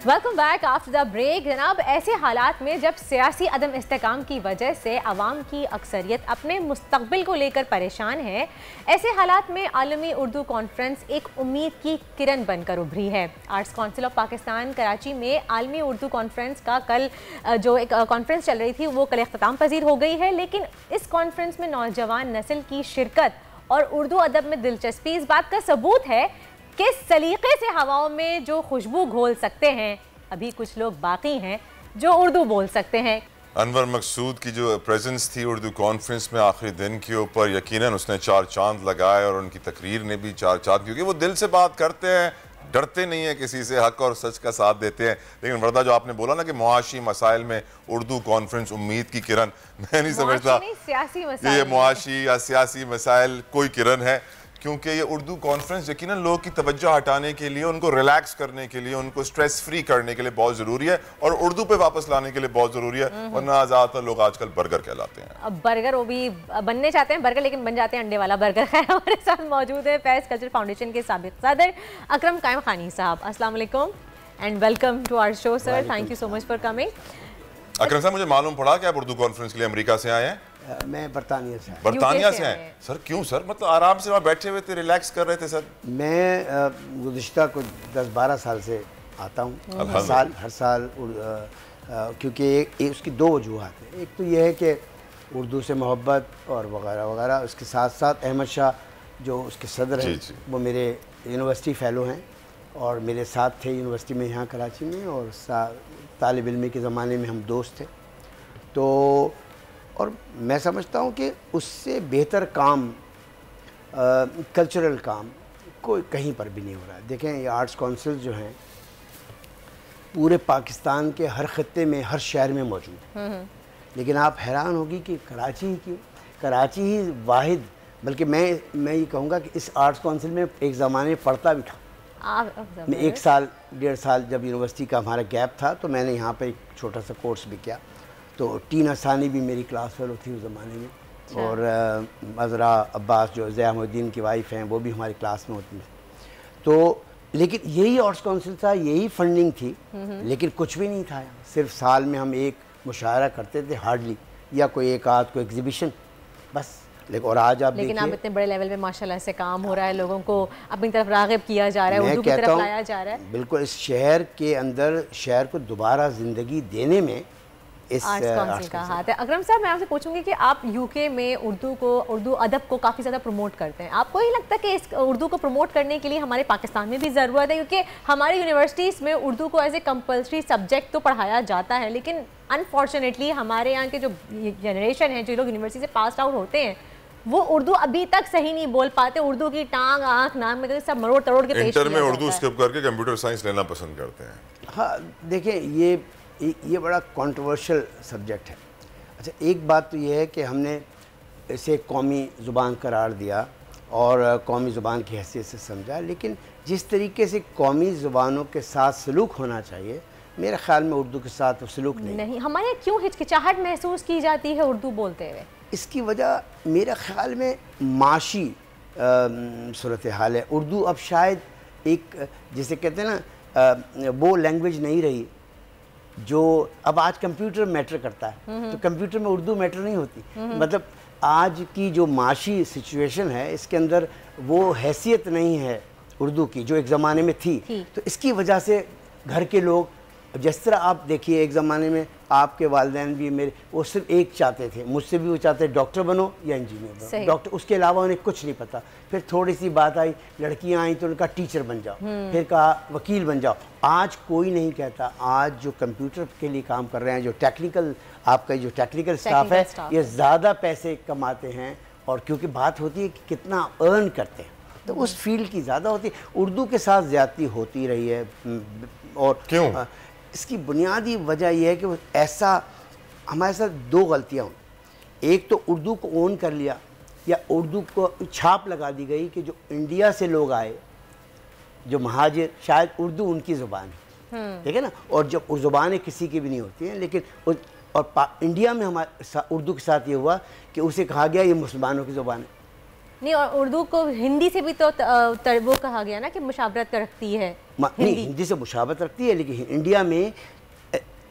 Welcome back after the break. जनाब, ऐसे हालात में जब सियासी अदम इस्तेकाम की वजह से अवाम की अक्सरियत अपने मुस्तकबिल को लेकर परेशान है, ऐसे हालात में आलमी उर्दू कॉन्फ्रेंस एक उम्मीद की किरण बनकर उभरी है। Arts council of Pakistan Karachi में आलमी उर्दू कॉन्फ्रेंस का कल जो एक कॉन्फ्रेंस चल रही थी वो कल इख्तिताम पजीर हो गई है। लेकिन इस कॉन्फ्रेंस में नौजवान नस्ल की शिरकत और उर्दू अदब में दिलचस्पी इस बात का सबूत है किस सलीके से हवाओं में जो खुशबू घोल सकते हैं, अभी कुछ लोग बाकी हैं जो उर्दू बोल सकते हैं। अनवर मकसूद की जो प्रेजेंस थी उर्दू कॉन्फ्रेंस में आखिरी दिन के ऊपर, यकीनन उसने 4 चांद लगाए और उनकी तकरीर ने भी 4 चांद, क्योंकि वो दिल से बात करते हैं, डरते नहीं है किसी से, हक और सच का साथ देते हैं। लेकिन वर्दा जो आपने बोला ना कि मुआशी मसाइल में उर्दू कॉन्फ्रेंस उम्मीद की किरण, मैं नहीं समझता ये मुआशी या सियासी मसाइल कोई किरण है, क्योंकि ये उर्दू कॉन्फ्रेंस यकीनन लोगों की तवज्जो हटाने के लिए, उनको रिलैक्स करने के लिए, उनको स्ट्रेस फ्री करने के लिए बहुत ज़रूरी है और उर्दू पे वापस लाने के लिए बहुत ज़रूरी है। वरना ज़्यादातर लोग आजकल बर्गर कहलाते हैं। अब बर्गर वो भी बनने चाहते हैं बर्गर, लेकिन बन जाते हैं अंडे वाला बर्गर। हमारे साथ मौजूद है फैज़ कल्चर फाउंडेशन के साबिक सदर अकरम कायम खानी साहब। अस्सलाम वालेकुम and welcome to our show sir. Thank you so much for coming. Akram साहब, मुझे मालूम पड़ा कि आप उर्दू कॉन्फ्रेंस के लिए अमेरिका से आए हैं। मैं बरतानिया से। बरतानिया से हैं सर? क्यों सर? मतलब आराम से वहाँ बैठे हुए थे, रिलैक्स कर रहे थे सर? मैं गुज़िश्ता कुछ 10-12 साल से आता हूँ हर साल क्योंकि उसकी 2 वजूहात हैं। एक तो यह है कि उर्दू से मोहब्बत और वगैरह वगैरह, उसके साथ साथ अहमद शाह जो उसके सदर हैं वो मेरे यूनिवर्सिटी फ़ेलो हैं और मेरे साथ थे यूनिवर्सिटी में यहाँ कराची में, और तालिब इल्मी के ज़माने में हम दोस्त थे। तो और मैं समझता हूँ कि उससे बेहतर काम कल्चरल काम कोई कहीं पर भी नहीं हो रहा है। देखें, ये आर्ट्स काउंसिल जो हैं पूरे पाकिस्तान के हर खत्ते में, हर शहर में मौजूद है। लेकिन आप हैरान होगी कि कराची ही क्यों? कराची ही वाहिद, बल्कि मैं ये कहूँगा कि इस आर्ट्स काउंसिल में एक ज़माने में पढ़ता भी था। मैं 1 साल 1.5 साल जब यूनिवर्सिटी का हमारा गैप था तो मैंने यहाँ पर एक छोटा सा कोर्स भी किया। तो टीना सानी भी मेरी क्लास फेलो थी उस ज़माने में, और मज़रा अब्बास जो ज़ियामुद्दीन की वाइफ हैं वो भी हमारी क्लास में होती थी। तो लेकिन यही आर्ट्स काउंसिल था, यही फंडिंग थी, लेकिन कुछ भी नहीं था। सिर्फ साल में हम एक मुशायरा करते थे हार्डली, या कोई एक आध कोई एग्जीबिशन बस। लेकिन और आज आप लेकिन आप इतने बड़े लेवल पे माशाल्लाह से काम हो रहा है, लोगों को अपनी तरफ राग़िब किया जा रहा है, उर्दू की तरफ लाया जा रहा है। बिल्कुल, इस शहर के अंदर शहर को दोबारा ज़िंदगी देने में इस आर्ट्स काउंसिल का हाथ है। अकरम साहब, मैं आपसे पूछूंगी कि आप यूके में उर्दू अदब को काफ़ी ज़्यादा प्रमोट करते हैं। आपको ही लगता है कि इस उर्दू को प्रमोट करने के लिए हमारे पाकिस्तान में भी ज़रूरत है? क्योंकि हमारी यूनिवर्सिटीज़ में उर्दू को एज ए कंपल्सरी सब्जेक्ट तो पढ़ाया जाता है, लेकिन अनफॉर्चुनेटली हमारे यहाँ के जो जनरेशन है, जो लोग यूनिवर्सिटी से पास आउट होते हैं, वो उर्दू अभी तक सही नहीं बोल पाते। उर्दू की टांग आँख नाक में सब मरोड़ तरोड़ के पेश इंटर में उर्दू स्किप करके कंप्यूटर साइंस लेना पसंद करते हैं। हाँ, देखिए ये बड़ा कंट्रोवर्शियल सब्जेक्ट है। अच्छा, एक बात तो ये है कि हमने इसे कौमी ज़ुबान करार दिया और कौमी ज़ुबान की हैसियत से समझा, लेकिन जिस तरीके से कौमी ज़ुबानों के साथ सलूक होना चाहिए, मेरे ख्याल में उर्दू के साथ सलूक नहीं। हमारे क्यों हिचकिचाहट महसूस की जाती है उर्दू बोलते हुए? इसकी वजह मेरे ख्याल में माशी सूरत हाल है। उर्दू अब शायद एक, जिसे कहते हैं ना, वो लैंग्वेज नहीं रही जो अब आज कंप्यूटर मैटर करता है, तो कंप्यूटर में उर्दू मैटर नहीं होती। मतलब आज की जो माशी सिचुएशन है, इसके अंदर वो हैसियत नहीं है उर्दू की जो एक ज़माने में थी। तो इसकी वजह से घर के लोग, जिस तरह आप देखिए एक ज़माने में आपके वालिदैन भी मेरे, वो सिर्फ एक चाहते थे, मुझसे भी वो चाहते डॉक्टर बनो या इंजीनियर बनो, डॉक्टर, उसके अलावा उन्हें कुछ नहीं पता। फिर थोड़ी सी बात आई, लड़कियां आई तो उनका टीचर बन जाओ, फिर कहा वकील बन जाओ। आज कोई नहीं कहता, आज जो कंप्यूटर के लिए काम कर रहे हैं, जो टेक्निकल, आपका जो टेक्निकल स्टाफ है, ये ज़्यादा पैसे कमाते हैं। और क्योंकि बात होती है कि कितना अर्न करते हैं, तो उस फील्ड की ज़्यादा होती है। उर्दू के साथ ज़्यादती होती रही है। और क्यों? इसकी बुनियादी वजह यह है कि ऐसा हमारे साथ दो गलतियाँ हुई। एक तो उर्दू को ओन कर लिया, या उर्दू को छाप लगा दी गई कि जो इंडिया से लोग आए, जो महाजिर, शायद उर्दू उनकी ज़ुबान है, ठीक है ना। और जब उस ज़ुबानें किसी की भी नहीं होती हैं, लेकिन इंडिया में हमारे उर्दू के साथ ये हुआ कि उसे कहा गया ये मुसलमानों की ज़ुबान है। नहीं, और उर्दू को हिंदी से भी तो वो कहा गया ना कि मुशावरत रखती है। नहीं, हिंदी से मुशावरत रखती है, लेकिन इंडिया में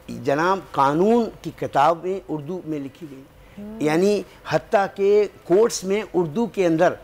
जनाब कानून की किताबें उर्दू में लिखी गई, यानी हत्ता के कोर्ट्स में उर्दू के अंदर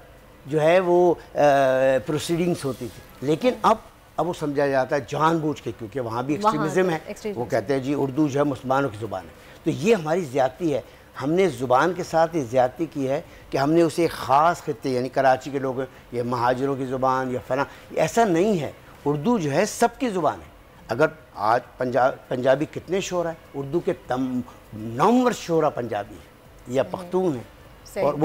जो है वो प्रोसीडिंग्स होती थी। लेकिन अब वो समझा जाता है जानबूझ के, क्योंकि वहाँ भी एक्सट्रीमिज़म है। वो कहते हैं जी उर्दू जो है मुसलमानों की ज़ुबान है। तो ये हमारी ज़्यादती है। हमने ज़ुबान के साथ ये ज़्यादती की है कि हमने उसे एक ख़ास खित्ते, यानी कराची के लोग, ये महाजिरों की ज़ुबान या फना, ऐसा नहीं है। उर्दू जो है सबकी ज़ुबान है। अगर आज पंजाबी कितने शोरा है, उर्दू के 9 शोरा पंजाबी है या पख्तून है, और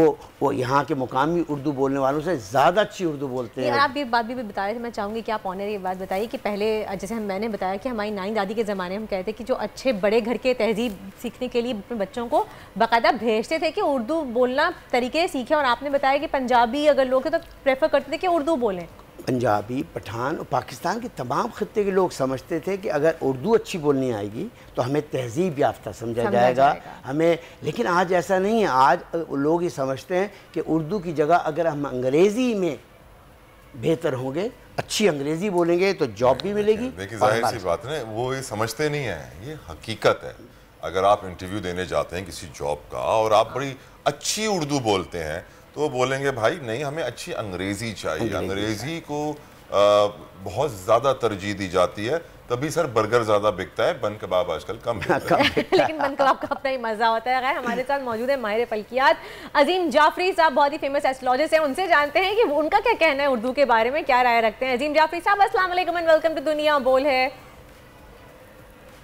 वो यहाँ के मुकामी उर्दू बोलने वालों से ज़्यादा अच्छी उर्दू बोलते हैं। आप ये बात भी बता रहे थे, मैं चाहूँगी कि आप ऑनर ये बात बताइए कि पहले जैसे मैंने बताया कि हमारी नानी दादी के ज़माने में हम कहते कि जो अच्छे बड़े घर के तहजीब सीखने के लिए अपने बच्चों को बाकायदा भेजते थे कि उर्दू बोलना तरीके सीखें, और आपने बताया कि पंजाबी अगर लोग हैं तो प्रेफर करते थे कि उर्दू बोलें। पंजाबी, पठान और पाकिस्तान के तमाम खित्ते के लोग समझते थे कि अगर उर्दू अच्छी बोलनी आएगी तो हमें तहजीब याफ्ता समझा जाएगा हमें। लेकिन आज ऐसा नहीं है। आज लोग ये समझते हैं कि उर्दू की जगह अगर हम अंग्रेज़ी में बेहतर होंगे, अच्छी अंग्रेज़ी बोलेंगे तो जॉब भी मिलेगी। देखिए जाहिर सी बात है, वो ये समझते नहीं है, ये हकीकत है। अगर आप इंटरव्यू देने जाते हैं किसी जॉब का और आप बड़ी अच्छी उर्दू बोलते हैं तो वो बोलेंगे भाई नहीं, हमें अच्छी अंग्रेज़ी चाहिए। अंग्रेज़ी को बहुत ज़्यादा तरजीह दी जाती है, तभी सर बर्गर ज़्यादा बिकता है, बन कबाब आजकल कम बिकता है। लेकिन बन कबाब का अपना ही मज़ा होता है। हमारे साथ मौजूद है माहिर फल्कियात अजीम जाफरी साहब, बहुत ही फेमस एस्ट्रोलॉजिस्ट हैं। उनसे जानते हैं कि उनका क्या कहना है उर्दू के बारे में, क्या राय रखते हैं। अजीम जाफरी साहब, अस्सलाम वालेकुम एंड वेलकम टू दुनिया बोल है।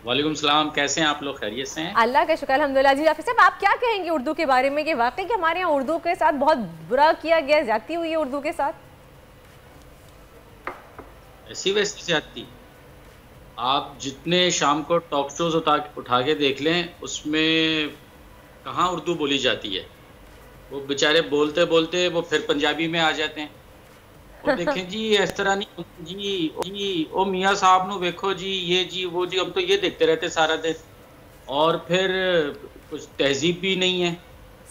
वालेकुम सलाम, कैसे हैं आप लोग? खैरियत से हैं? अल्लाह का शुक्र अल्हम्दुलिल्लाह। जी जाफरी साहब, आप क्या कहेंगे उर्दू के बारे में कि वाकई कि हमारे यहाँ उर्दू के साथ बहुत बुरा किया गया, ज्यादती हुई है उर्दू के साथ? ऐसी वैसी ज्यादती आप जितने शाम को टॉक शोज उठा के देख लें, उसमें कहाँ उर्दू बोली जाती है। वो बेचारे बोलते बोलते वो फिर पंजाबी में आ जाते हैं। और देखें जी इस तरह नहीं जी ओ मियाँ साहब नु देखो जी, ये जी वो जी, हम तो ये देखते रहते सारा दिन। और फिर कुछ तहजीब भी नहीं है।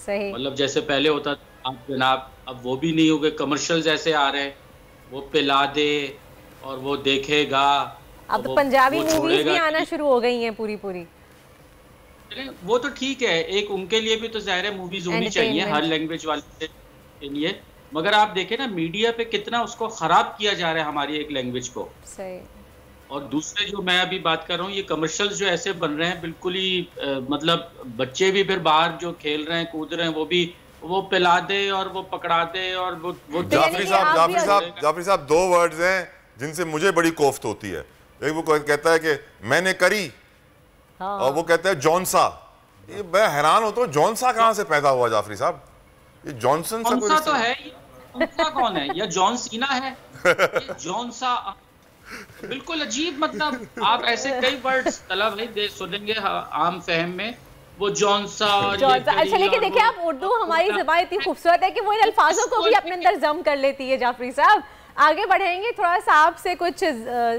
सही, मतलब जैसे पहले होता था आप जनाब, अब वो भी नहीं हो गए। कमर्शियल्स ऐसे आ रहे हैं, वो पिला दे और वो देखेगा। अब तो पंजाबी मूवीज भी आना शुरू हो गई हैं पूरी। वो तो ठीक है, एक उनके लिए भी तो जाहिर है मूवीज होनी चाहिए हर लैंग्वेज वाले के लिए। मगर आप देखें ना मीडिया पे कितना उसको खराब किया जा रहा है हमारी एक लैंग्वेज को। सही। और दूसरे जो मैं अभी बात कर रहा हूँ, ये कमर्शियल्स जो ऐसे बन रहे हैं बिल्कुल ही मतलब बच्चे भी फिर बाहर जो खेल रहे हैं कूद रहे हैं, वो भी वो पिला दे और वो पकड़ा दे और वो जाफरी साहब 2 वर्ड्स हैं जिनसे मुझे बड़ी कोफ्त होती है। एक वो कहता है कि मैंने करी, और वो कहता है जॉनसा। ये मैं हैरान होता हूँ, जॉनसा कहाँ से पैदा हुआ जाफरी साहब? ये जॉनसन सा तो है, जॉनसा कौन है? या जॉन सीना है? ये जॉनसा बिल्कुल अजीब। मतलब आप ऐसे कई वर्ड्स तलब नहीं सुनेंगे आम फहम में, वो जॉनसा। अच्छा, लेकिन देखिए आप उर्दू हमारी ज़बान इतनी खूबसूरत है कि वो इन अल्फाजों को भी अपने अंदर जम कर लेती है। जाफरी साहब आगे बढ़ेंगे, थोड़ा सा आपसे कुछ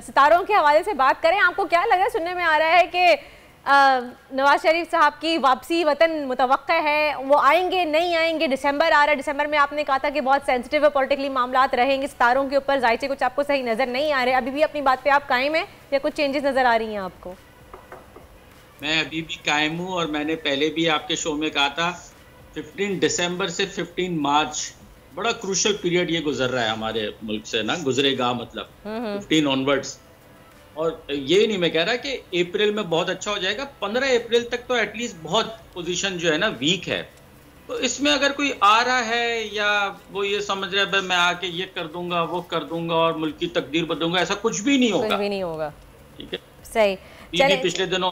सितारों के हवाले से बात करें। आपको क्या लग रहा है? सुनने में आ रहा है कि नवाज शरीफ साहब की वापसी वतन मुतवक्का है, वो आएंगे नहीं आएंगे? दिसंबर आ रहा है, दिसंबर में आपने कहा था कि बहुत सेंसिटिव है, पॉलिटिकली मामलात रहेंगे सितारों के ऊपर। जायचे कुछ आपको सही नज़र नहीं आ रहे, अभी भी अपनी बात पे आप कायम हैं या कुछ चेंजेस नज़र आ रही हैं आपको? मैं अभी भी कायम हूँ, और मैंने पहले भी आपके शो में कहा था 15 दिसंबर से 15 मार्च बड़ा क्रूशल पीरियड ये गुजर रहा है हमारे मुल्क से ना, गुजरेगा मतलब 15 ऑनवर्ड्स। और ये नहीं मैं कह रहा कि अप्रैल में बहुत अच्छा हो जाएगा, 15 अप्रैल तक तो एटलीस्ट बहुत पोजीशन जो है ना वीक है। तो इसमें अगर कोई आ रहा है या वो ये समझ रहा है भाई मैं आके ये कर दूंगा वो कर दूंगा और मुल्क की तकदीर बदलूंगा, ऐसा कुछ भी नहीं होगा, कुछ भी नहीं होगा। ठीक है, सही। चलिए पिछले दिनों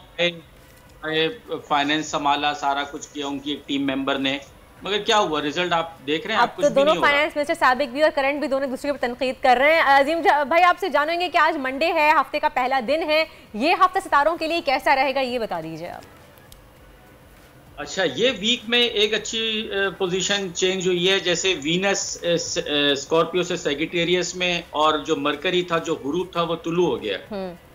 फाइनेंस संभाला, सारा कुछ किया उनकी एक टीम मेंबर ने, मगर क्या हुआ, रिजल्ट आप देख रहे हैं, आप कुछ तो भी नहीं दोनों होगा। फाइनेंस मिनिस्टर साबिक भी और करंट भी दोनों दूसरे पर तनकीद कर रहे हैं। अजीम भाई आपसे जानेंगे कि आज मंडे है, हफ्ते का पहला दिन है, ये हफ्ता सितारों के लिए कैसा रहेगा ये बता दीजिए आप। अच्छा, ये वीक में एक अच्छी पोजीशन चेंज हुई है, जैसे वीनस स्कॉर्पियो से सेजिटेरियस में और जो मरकरी था जो गुरूब था वो तुलू हो गया।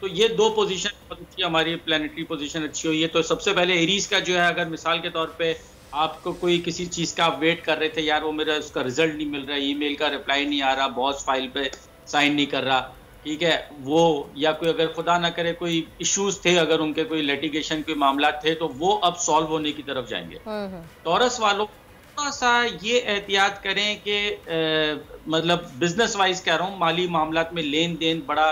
तो ये दो पोजीशन बहुत अच्छी, हमारी प्लानिटरी पोजीशन अच्छी हुई है। तो सबसे पहले एरीज का जो है, अगर मिसाल के तौर पे आपको कोई किसी चीज़ का आप वेट कर रहे थे, यार वो मेरा उसका रिजल्ट नहीं मिल रहा, ईमेल का रिप्लाई नहीं आ रहा, बॉस फाइल पे साइन नहीं कर रहा, ठीक है, वो या कोई अगर खुदा ना करे कोई इश्यूज थे, अगर उनके कोई लिटिगेशन के मामला थे, तो वो अब सॉल्व होने की तरफ जाएंगे। टॉरस वालों थोड़ा सा ये एहतियात करें कि मतलब बिजनेस वाइज कह रहा हूँ, माली मामलात में लेन देन बड़ा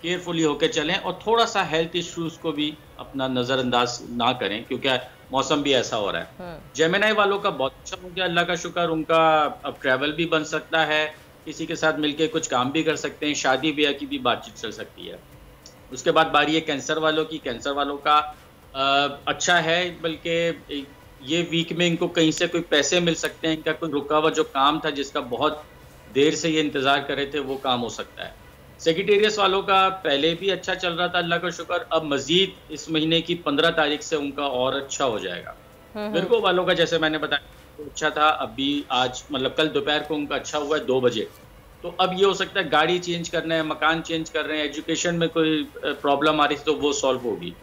केयरफुली होकर चलें और थोड़ा सा हेल्थ इश्यूज को भी अपना नज़रअंदाज ना करें, क्योंकि मौसम भी ऐसा हो रहा है। जेमिनाई वालों का बहुत अच्छा हो गया, अल्लाह का शुक्र, उनका अब ट्रैवल भी बन सकता है, किसी के साथ मिलके कुछ काम भी कर सकते हैं, शादी ब्याह की भी बातचीत चल सकती है। उसके बाद बारी है कैंसर वालों की। कैंसर वालों का अच्छा है, बल्कि ये वीक में इनको कहीं से कोई पैसे मिल सकते हैं, इनका कोई रुका हुआ जो काम था जिसका बहुत देर से ये इंतज़ार कर रहे थे वो काम हो सकता है। सेक्रेटेरियस वालों का पहले भी अच्छा चल रहा था, अल्लाह का शुक्र, अब मजीद इस महीने की 15 तारीख से उनका और अच्छा हो जाएगा। मिर्को वालों का जैसे मैंने बताया अच्छा था, अभी आज मतलब कल दोपहर को उनका अच्छा हुआ है 2 बजे। तो अब ये हो सकता है गाड़ी चेंज करना है, मकान चेंज कर रहे हैं, एजुकेशन में कोई प्रॉब्लम आ रही थी तो वो सॉल्व होगी।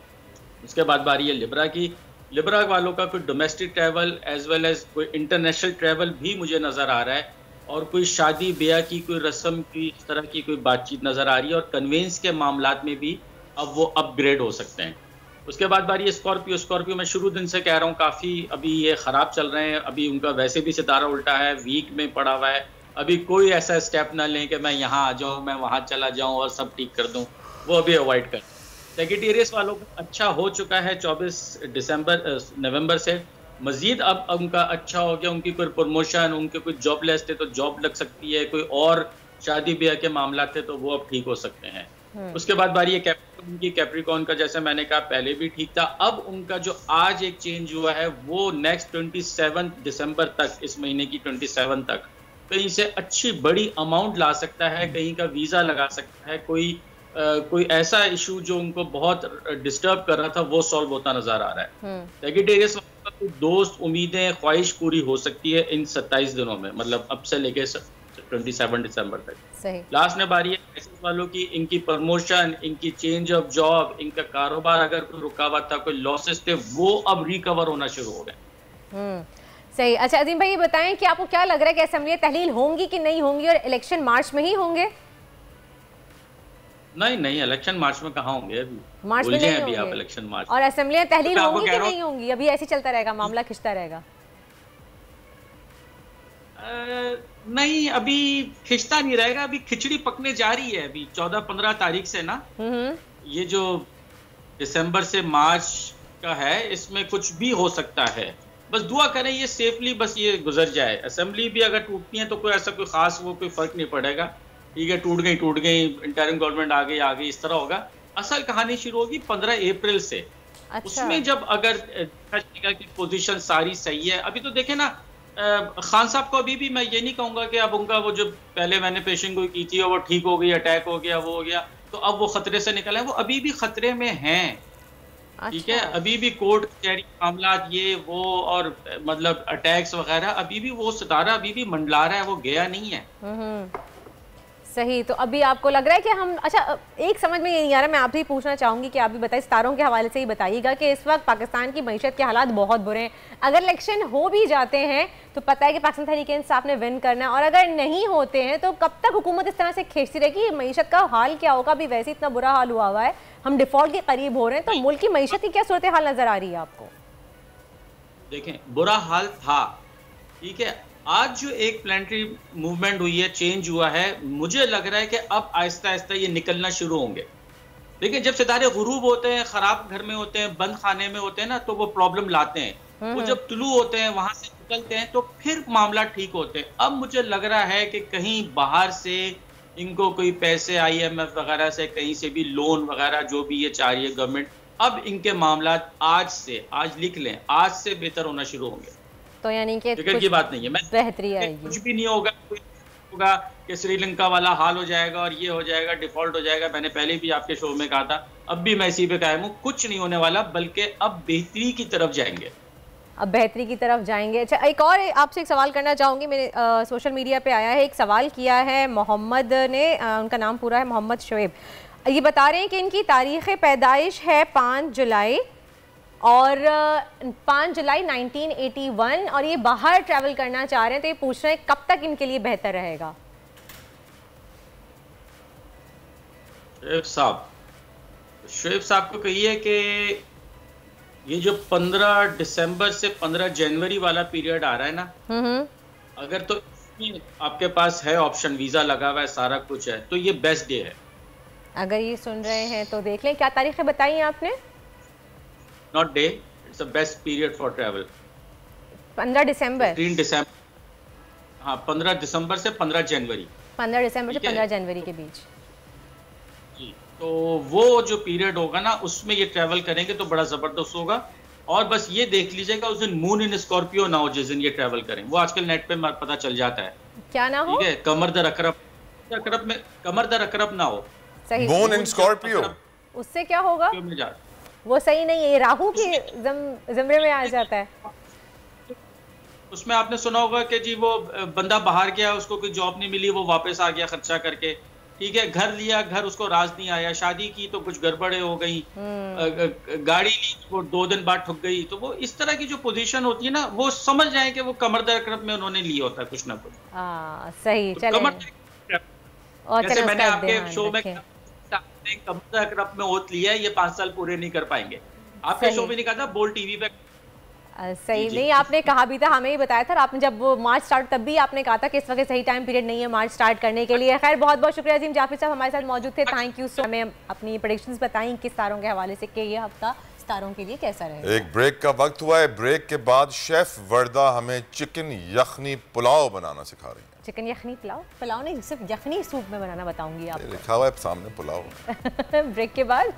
उसके बाद बारी है लिब्रा की। लिब्रा वालों का कोई domestic travel as well as कोई इंटरनेशनल ट्रैवल भी मुझे नज़र आ रहा है, और कोई शादी ब्याह की कोई रस्म की इस तरह की कोई बातचीत नज़र आ रही है, और कन्वेंस के मामलात में भी अब वो अपग्रेड हो सकते हैं। उसके बाद बारी है स्कॉर्पियो। स्कॉर्पियो मैं शुरू दिन से कह रहा हूँ काफ़ी अभी ये ख़राब चल रहे हैं, अभी उनका वैसे भी सितारा उल्टा है, वीक में पड़ा हुआ है। अभी कोई ऐसा स्टेप ना लें कि मैं यहाँ आ जाऊँ, मैं वहाँ चला जाऊँ और सब ठीक कर दूँ, वो अभी अवॉइड कर। सेक्रेटेरियस वालों का अच्छा हो चुका है 24 नवंबर से, मजीद अब उनका अच्छा हो गया, उनकी कोई प्रमोशन, उनके कोई जॉब लेस थे तो जॉब लग सकती है, कोई और शादी ब्याह के मामला थे तो वो अब ठीक हो सकते हैं। उसके बाद बारी है कैप्रिकॉर्न की। कैप्रिकॉर्न का जैसे मैंने कहा पहले भी ठीक था, अब उनका जो आज एक चेंज हुआ है वो नेक्स्ट 27 दिसंबर तक, इस महीने की 27 तक कहीं से अच्छी बड़ी अमाउंट ला सकता है, कहीं का वीज़ा लगा सकता है, कोई ऐसा इशू जो उनको बहुत डिस्टर्ब कर रहा था वो सॉल्व होता नजर आ रहा है। सेक्रेटेरियस दोस्त उम्मीदें ख्वाहिश पूरी हो सकती है इन 27 दिनों में, मतलब अब से लेके 27 दिसंबर तक। सही। लास्ट में बारी है एसेस वालों की। इनकी प्रमोशन, इनकी चेंज ऑफ जॉब, इनका कारोबार अगर कोई रुकावट था, कोई लॉसेस थे, वो अब रिकवर होना शुरू हो गए। सही। अच्छा अजीम भाई ये बताएं कि आपको क्या लग रहा है कि असेंबलियां तहलील होंगी कि नहीं होंगी, और इलेक्शन मार्च में ही होंगे? नहीं, इलेक्शन मार्च में कहाँ होंगे, अभी मार्च में नहीं होंगे। आप इलेक्शन मार्च और असेंबलियां तहलील होंगी कि नहीं होंगी? अभी ऐसे चलता रहेगा, मामला खिंचता रहेगा? नहीं, अभी खिंचता नहीं रहेगा, अभी खिचड़ी पकने जा रही है। अभी 14-15 तारीख से ना, ये जो दिसंबर से मार्च का है इसमें कुछ भी हो सकता है। बस दुआ करें ये सेफली बस ये गुजर जाए। असेंबली भी अगर टूटती है तो कोई ऐसा कोई खास वो कोई फर्क नहीं पड़ेगा, ठीक है, टूट गई, इंटरिम गवर्नमेंट आ गई, इस तरह होगा। असल कहानी शुरू होगी 15 अप्रैल से। अच्छा। उसमें जब अगर की पोजीशन सारी सही है, अभी तो देखें ना, खान साहब को अभी भी मैं ये नहीं कहूँगा कि अब उनका वो जो पहले मैंने पेशिंग गोई की थी वो ठीक हो गई, अटैक हो गया, वो हो गया, तो अब वो खतरे से निकला है, वो अभी भी खतरे में हैं। ठीक है, अभी भी कोर्ट कचहरी मामला ये वो और मतलब अटैक्स वगैरह, अभी भी वो सितारा अभी भी मंडला रहा है, वो गया नहीं है। सही। तो अभी आपको लग रहा है कि हम, अच्छा एक समझ में ये नहीं आ रहा, मैं आपसे ही पूछना चाहूँगी कि आप भी बताइए, सितारों के हवाले से ही बताइएगा कि इस वक्त पाकिस्तान की मईशत के हालात बहुत बुरे हैं। अगर इलेक्शन हो भी जाते हैं तो पता है कि पाकिस्तान तहरीक इंसाफ ने विन करना है, और अगर नहीं होते हैं तो कब तक हुकूमत इस तरह से खींचती रहेगी? मईशत का हाल क्या होगा? अभी वैसे इतना बुरा हाल हुआ है, हम डिफॉल्ट के करीब हो रहे हैं, तो मुल्क की मईशत की क्या सूरत हाल नजर आ रही है आपको? देखें, बुरा हाल था, ठीक है, आज जो एक प्लानिटरी मूवमेंट हुई है, चेंज हुआ है, मुझे लग रहा है कि अब आहिस्ता आहिस्ता ये निकलना शुरू होंगे। देखिए जब सितारे गुरूब होते हैं, खराब घर में होते हैं, बंद खाने में होते हैं ना, तो वो प्रॉब्लम लाते हैं। वो जब तुलू होते हैं, वहां से निकलते हैं, तो फिर मामला ठीक होते हैं। अब मुझे लग रहा है कि कहीं बाहर से इनको कोई पैसे IMF वगैरह से कहीं से भी लोन वगैरह जो भी ये चाह रही है गवर्नमेंट, अब इनके मामला आज लिख लें, आज से बेहतर होना शुरू होंगे। तो यानी कि फिक्र की बात नहीं है, मैं बेहतरी आएगी, कुछ भी नहीं होगा, होगा कि श्रीलंका वाला हाल हो जाएगा और ये हो जाएगा, डिफॉल्ट हो जाएगा। मैंने पहले भी आपके शो में कहा था, अब भी मैं इसी पे कायम हूँ, कुछ नहीं होने वाला, बल्कि अब बेहतरी की तरफ जाएंगे। अब बेहतरी की तरफ जाएंगे। अच्छा, एक और आपसे एक सवाल करना चाहूँगी। मैंने सोशल मीडिया पे आया है, एक सवाल किया है मोहम्मद ने, उनका नाम पूरा है मोहम्मद शोएब। ये बता रहे हैं कि इनकी तारीख़ पैदाइश है 5 जुलाई और 5 जुलाई 1981 और ये बाहर ट्रैवल करना चाह रहे हैं, तो ये पूछ रहे हैं कब तक इनके लिए बेहतर रहेगा? शोएब साहब को कहिए कि ये जो 15 दिसंबर से 15 जनवरी वाला पीरियड आ रहा है ना, अगर तो आपके पास है ऑप्शन, वीजा लगा हुआ है, सारा कुछ है, तो ये बेस्ट डे है। अगर ये सुन रहे हैं तो देख लें। क्या तारीखें बताई आपने? Not day, it's the best period for travel. 15 दिसंबर, 3 दिसंबर, हाँ 15 दिसंबर से 15 जनवरी, 15 दिसंबर से 15 जनवरी के बीच। तो वो जो पीरियड होगा ना, उसमें ये ट्रैवल करेंगे तो बड़ा जबरदस्त होगा। और बस ये देख लीजिएगा उस दिन मून इन स्कॉर्पियो ना हो जिस दिन ये ट्रैवल करें। वो आजकल नेट पे पता चल जाता है। क्या ना हो? ठीक है, कमर दर अकरब ना हो। सही, मून इन स्कॉर्पियो, उससे क्या होगा? वो सही नहीं है, राहु के ज़मरे में आ जाता है। उसमें आपने सुना होगा कि जी वो बंदा बाहर गया, उसको कोई जॉब नहीं मिली, वो वापस आ गया खर्चा करके, ठीक है, घर लिया, घर उसको राज नहीं आया, शादी की तो कुछ गड़बड़े हो गई, गाड़ी ली वो 2 दिन बाद ठुक गई। तो वो इस तरह की जो पोजीशन होती है ना, वो समझ जाए कि वो कमर दर अकरब में उन्होंने लिया होता है कुछ ना कुछ। सही, तो चले। जैसे मैंने आपके शो में कमर दर अकरब में ओत लिया है, ये 5 साल पूरे नहीं कर पाएंगे। आपके शो में नहीं कहा था, बोल टीवी पे सही नहीं, आपने कहा भी था, हमें ही बताया था, आपने जब वो मार्च स्टार्ट तब भी आपने कहा था कि इस वक्त सही टाइम पीरियड नहीं है मार्च स्टार्ट करने के लिए। खैर बहुत बहुत शुक्रिया अजीम जाफिर साहब हमारे साथ मौजूद थे, थैंक यू। हमें अपनी प्रेडिक्शंस बताई किस तारों के हवाले से कि ये हफ्ता सितारों के लिए कैसा रहेगा। एक ब्रेक का वक्त हुआ है, ब्रेक के बाद शेफ वर्दा हमें चिकन यखनी पुलाव बनाना सिखा रही है। चिकन यखनी पुलाव नहीं, सिर्फ यखनी सूप में बनाना बताऊंगी आपको। लिखा हुआ है सामने पुलाव। ब्रेक के बाद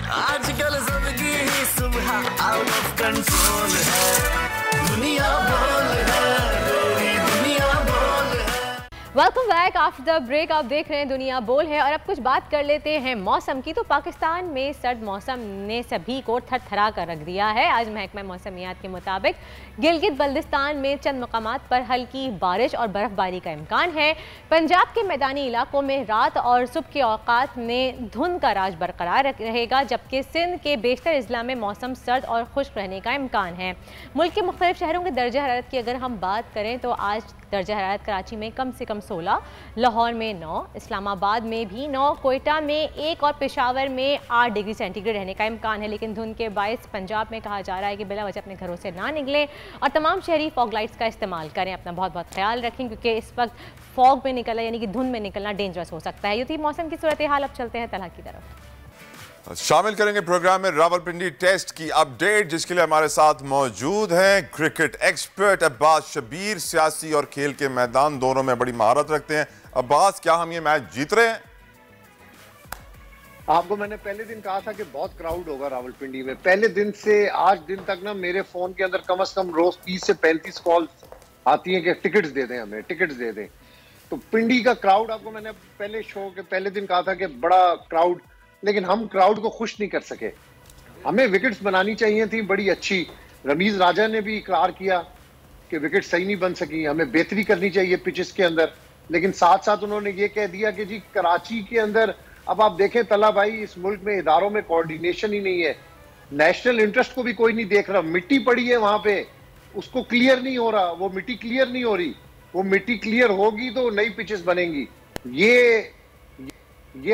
आजकल जिंदगी ही सुबह आउट ऑफ कंट्रोल है, दुनिया बोल है, दुनिया बोल है। Welcome back after the break. आप देख रहे हैं दुनिया बोल है और अब कुछ बात कर लेते हैं मौसम की। तो पाकिस्तान में सर्द मौसम ने सभी को थरथरा कर रख दिया है। आज महकमा मौसमियात के मुताबिक गिलगित बल्दिस्तान में चंद मकामात पर हल्की बारिश और बर्फबारी का इम्कान है। पंजाब के मैदानी इलाकों में रात और सुबह के औकात में धुंध का राज बरकरार रहेगा, जबकि सिंध के बेशतर अजला में मौसम सर्द और खुश्क रहने का इम्कान है। मुल्क के मुख्तलिफ शहरों के दर्जा हरारत की अगर हम बात करें तो आज दर्जा हरारत कराची में कम से कम 16, लाहौर में 9, इस्लामाबाद में भी 9, कोयटा में 1 और पेशावर में 8 डिग्री सेंटीग्रेड रहने का इम्कान है। लेकिन धुंध के बायस पंजाब में कहा जा रहा है कि बिला वजह अपने घरों से ना निकलें और तमाम शहरी फॉग लाइट्स का इस्तेमाल करें। अपना बहुत बहुत ख्याल रखें क्योंकि इस वक्त फॉग में निकलना यानी कि धुंध में निकलना डेंजरस हो सकता है। ये थी मौसम की सूरत हाल। अब चलते हैं तलहा की तरफ। शामिल करेंगे प्रोग्राम में रावलपिंडी टेस्ट की अपडेट, जिसके लिए हमारे साथ मौजूद हैं क्रिकेट एक्सपर्ट अब्बास शबीर। सियासी और खेल के मैदान दोनों में बड़ी महारत रखते हैं। अब्बास, क्या हम ये मैच जीत रहे हैं? आपको मैंने पहले दिन कहा था कि बहुत क्राउड होगा रावलपिंडी में। पहले दिन से आज दिन तक ना मेरे फोन के अंदर कम से कम रोज 30 से 35 कॉल आती हैं कि टिकट्स दे दें, हमें टिकट्स दे दें। तो पिंडी का क्राउड, आपको मैंने पहले शो के पहले दिन कहा था कि बड़ा क्राउड, लेकिन हम क्राउड को खुश नहीं कर सके। हमें विकेट्स बनानी चाहिए थी बड़ी अच्छी। रमीज राजा ने भी इकरार किया कि विकेट सही नहीं बन सकी, हमें बेहतरी करनी चाहिए पिचेस के अंदर। लेकिन साथ साथ उन्होंने ये कह दिया कि जी कराची के अंदर, अब आप देखें तला भाई, इस मुल्क में इदारों में कोऑर्डिनेशन ही नहीं है। नेशनल इंटरेस्ट को भी कोई नहीं देख रहा। मिट्टी पड़ी है वहां पे, उसको क्लियर नहीं हो रहा, वो मिट्टी क्लियर नहीं हो रही। वो मिट्टी क्लियर होगी तो नई पिचेस बनेंगी। ये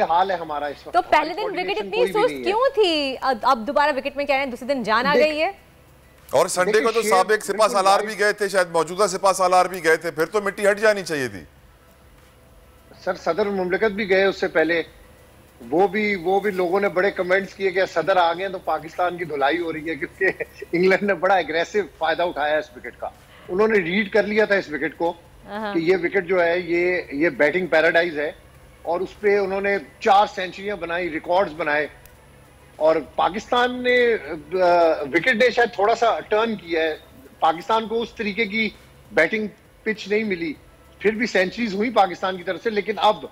हाल है हमारा इस वक्त। तो पहले दिन विकेट इतनी सुस्त क्यों थी? अब दोबारा विकेट में कह रहे हैं दूसरे दिन जान आ गई है। और संडे को तो साबिक सिपा सालार भी गए थे, शायद मौजूदा सिपा सालार भी गए थे, फिर तो मिट्टी हट जानी चाहिए थी। सर सदर मुमलिकत भी गए उससे पहले, वो भी लोगों ने बड़े कमेंट्स किए कि सदर आ गए तो पाकिस्तान की धुलाई हो रही है, क्योंकि इंग्लैंड ने बड़ा एग्रेसिव फायदा उठाया इस विकेट का। उन्होंने रीड कर लिया था इस विकेट को कि ये विकेट जो है ये बैटिंग पैराडाइज है, और उस पे उन्होंने 4 सेंचुरियां बनाई, रिकॉर्ड्स बनाए। और पाकिस्तान ने विकेट ने शायद थोड़ा सा टर्न किया है, पाकिस्तान को उस तरीके की बैटिंग पिच नहीं मिली, फिर भी सेंचुरीज हुई पाकिस्तान की तरफ से। लेकिन अब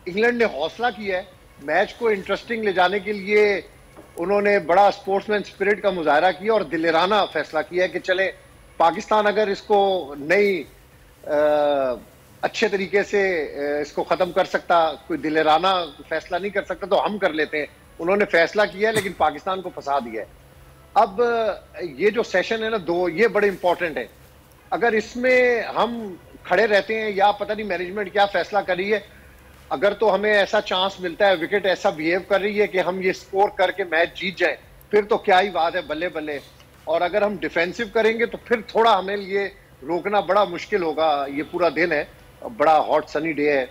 इंग्लैंड ने हौसला किया है, मैच को इंटरेस्टिंग ले जाने के लिए उन्होंने बड़ा स्पोर्ट्समैन स्पिरिट का मुजाहरा किया और दिलेराना फैसला किया है कि चले पाकिस्तान अगर इसको नहीं अच्छे तरीके से इसको खत्म कर सकता, कोई दिलेराना फैसला नहीं कर सकता, तो हम कर लेते हैं। उन्होंने फैसला किया लेकिन पाकिस्तान को फंसा दिया है। अब ये जो सेशन है ना 2, ये बड़े इंपॉर्टेंट है। अगर इसमें हम खड़े रहते हैं या पता नहीं मैनेजमेंट क्या फैसला कर रही है, अगर तो हमें ऐसा चांस मिलता है, विकेट ऐसा बिहेव कर रही है कि हम ये स्कोर करके मैच जीत जाए, फिर तो क्या ही बात है, बल्ले बल्ले। और अगर हम डिफेंसिव करेंगे तो फिर थोड़ा हमें ये रोकना बड़ा मुश्किल होगा। ये पूरा दिन है, बड़ा हॉट सनी डे है,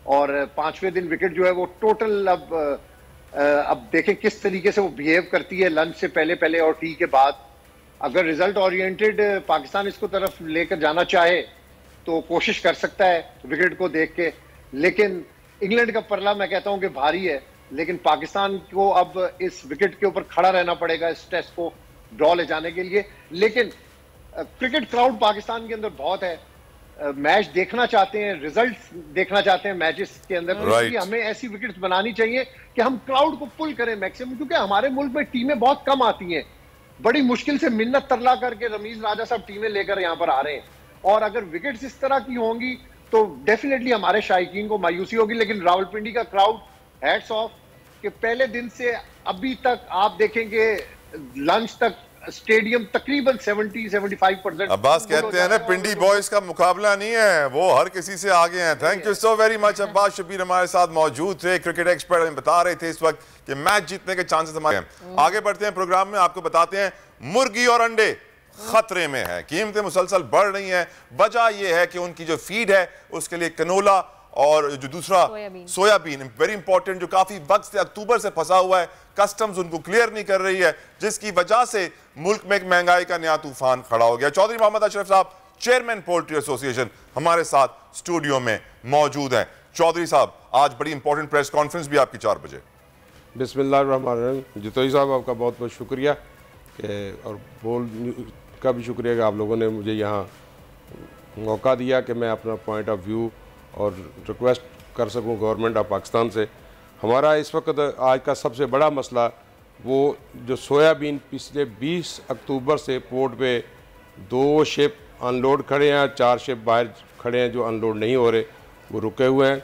और 5वें दिन विकेट जो है वो टोटल अब देखें किस तरीके से वो बिहेव करती है लंच से पहले और टी के बाद। अगर रिजल्ट ओरिएंटेड पाकिस्तान इसको तरफ लेकर जाना चाहे तो कोशिश कर सकता है विकेट को देख के, लेकिन इंग्लैंड का परला मैं कहता हूं कि भारी है। लेकिन पाकिस्तान को अब इस विकेट के ऊपर खड़ा रहना पड़ेगा इस टेस्ट को ड्रॉ ले जाने के लिए। लेकिन क्रिकेट क्राउड पाकिस्तान के अंदर बहुत है, मैच देखना चाहते हैं, रिजल्ट्स देखना चाहते हैं मैचेस के अंदर, तो इसलिए हमें ऐसी विकेट्स बनानी चाहिए कि हम क्राउड को पुल करें मैक्सिमम, क्योंकि हमारे मुल्क में टीमें बहुत कम आती हैं, बड़ी मुश्किल से मिन्नत तरला करके रमीज राजा साहब टीमें लेकर यहाँ पर आ रहे हैं। और अगर विकेट्स इस तरह की होंगी तो डेफिनेटली हमारे शायकीन को मायूसी होगी। लेकिन रावलपिंडी का क्राउड हैट्स ऑफ कि पहले दिन से अभी तक आप देखेंगे लंच तक स्टेडियम तकरीबन 70-75%। अब्बास कहते हैं ना पिंडी बॉयज का मुकाबला नहीं है, वो हर किसी से आगे हैं। Thank you so very much. Abbas Shabbir हमारे साथ मौजूद थे, क्रिकेट एक्सपर्ट, हमें बता रहे थे इस वक्त कि मैच जीतने के चांसेस हमारे हैं। आगे बढ़ते हैं प्रोग्राम में, आपको बताते हैं मुर्गी और अंडे खतरे में है, कीमतें मुसलसल बढ़ रही हैं। वजह यह है कि उनकी जो फीड है उसके लिए कनोला और जो दूसरा सोयाबीन वेरी इंपॉर्टेंट, जो काफी वक्त से अक्टूबर से फंसा हुआ है, कस्टम्स उनको क्लियर नहीं कर रही है, जिसकी वजह से मुल्क में एक महंगाई का नया तूफान खड़ा हो गया। चौधरी मोहम्मद अशरफ साहब, चेयरमैन पोल्ट्री एसोसिएशन, हमारे साथ स्टूडियो में मौजूद हैं। चौधरी साहब, आज बड़ी इंपॉर्टेंट प्रेस कॉन्फ्रेंस भी आपकी 4 बजे। बिस्मिल्लाहिर्रहमानिर्रहीम। जितोई साहब, आपका बहुत बहुत शुक्रिया और बोल का भी शुक्रिया कि आप लोगों ने मुझे यहाँ मौका दिया कि मैं अपना पॉइंट ऑफ व्यू और रिक्वेस्ट कर सकूं गवर्नमेंट ऑफ पाकिस्तान से। हमारा इस वक्त आज का सबसे बड़ा मसला वो जो सोयाबीन पिछले 20 अक्टूबर से पोर्ट पे 2 शिप अनलोड खड़े हैं, 4 शिप बाहर खड़े हैं जो अनलोड नहीं हो रहे, वो रुके हुए हैं।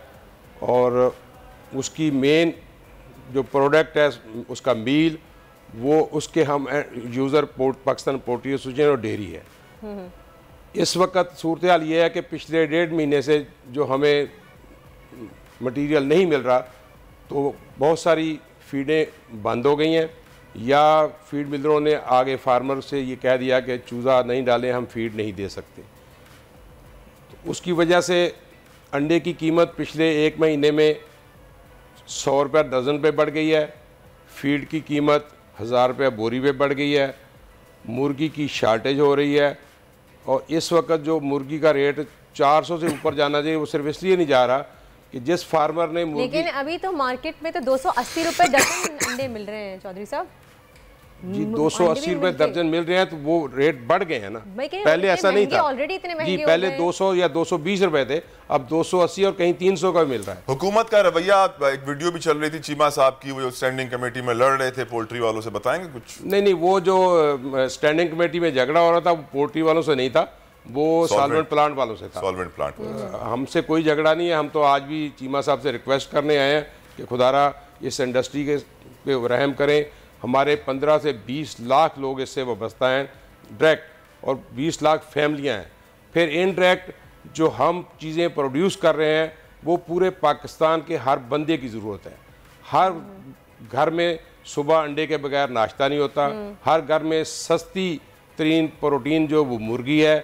और उसकी मेन जो प्रोडक्ट है उसका मील, वो उसके हम यूज़र पाकिस्तान पोल्ट्री एसोसिएशन और डेयरी है। इस वक्त सूरत हाल ये है कि पिछले 1.5 महीने से जो हमें मटेरियल नहीं मिल रहा, तो बहुत सारी फीडें बंद हो गई हैं, या फीड मिलरों ने आगे फार्मर से ये कह दिया कि चूज़ा नहीं डालें, हम फीड नहीं दे सकते। तो उसकी वजह से अंडे की कीमत पिछले 1 महीने में 100 रुपये दर्जन पे बढ़ गई है, फीड की कीमत 1000 रुपये बोरी पे बढ़ गई है, मुर्गी की शार्टेज हो रही है। और इस वक्त जो मुर्गी का रेट 400 से ऊपर जाना चाहिए, वो सिर्फ इसलिए नहीं जा रहा कि जिस फार्मर ने मुर्गी, लेकिन अभी तो मार्केट में तो 280 रुपए दर्जन अंडे मिल रहे हैं चौधरी साहब जी। 280 रुपए दर्जन मिल रहे हैं, तो वो रेट बढ़ गए हैं ना। पहले ऐसा नहीं था ऑलरेडी इतने महंगे जी, पहले 200 या 220 रुपए थे, अब 280 और कहीं 300 का भी मिल रहा है। हुकूमत का रवैया, एक वीडियो भी चल रही थी चीमा साहब की, वो जो स्टैंडिंग कमेटी में लड़ रहे थे पोल्ट्री वालों से, बताएंगे कुछ? नहीं, वो जो स्टैंडिंग कमेटी में झगड़ा हो रहा था वो पोल्ट्री वालों से नहीं था, वो सॉल्वेंट प्लांट वालों से था। सॉल्वेंट प्लांट हमसे कोई झगड़ा नहीं है। हम तो आज भी चीमा साहब से रिक्वेस्ट करने आए हैं कि खुदारा इस इंडस्ट्री के पे रहम करें। हमारे 15 से 20 लाख लोग इससे वाबस्ता हैं डायरेक्ट, और 20 लाख फैमिलियां हैं। फिर इनडायरेक्ट जो हम चीज़ें प्रोड्यूस कर रहे हैं वो पूरे पाकिस्तान के हर बंदे की ज़रूरत है। हर घर में सुबह अंडे के बगैर नाश्ता नहीं होता, हर घर में सस्ती तरीन प्रोटीन जो वो मुर्गी है,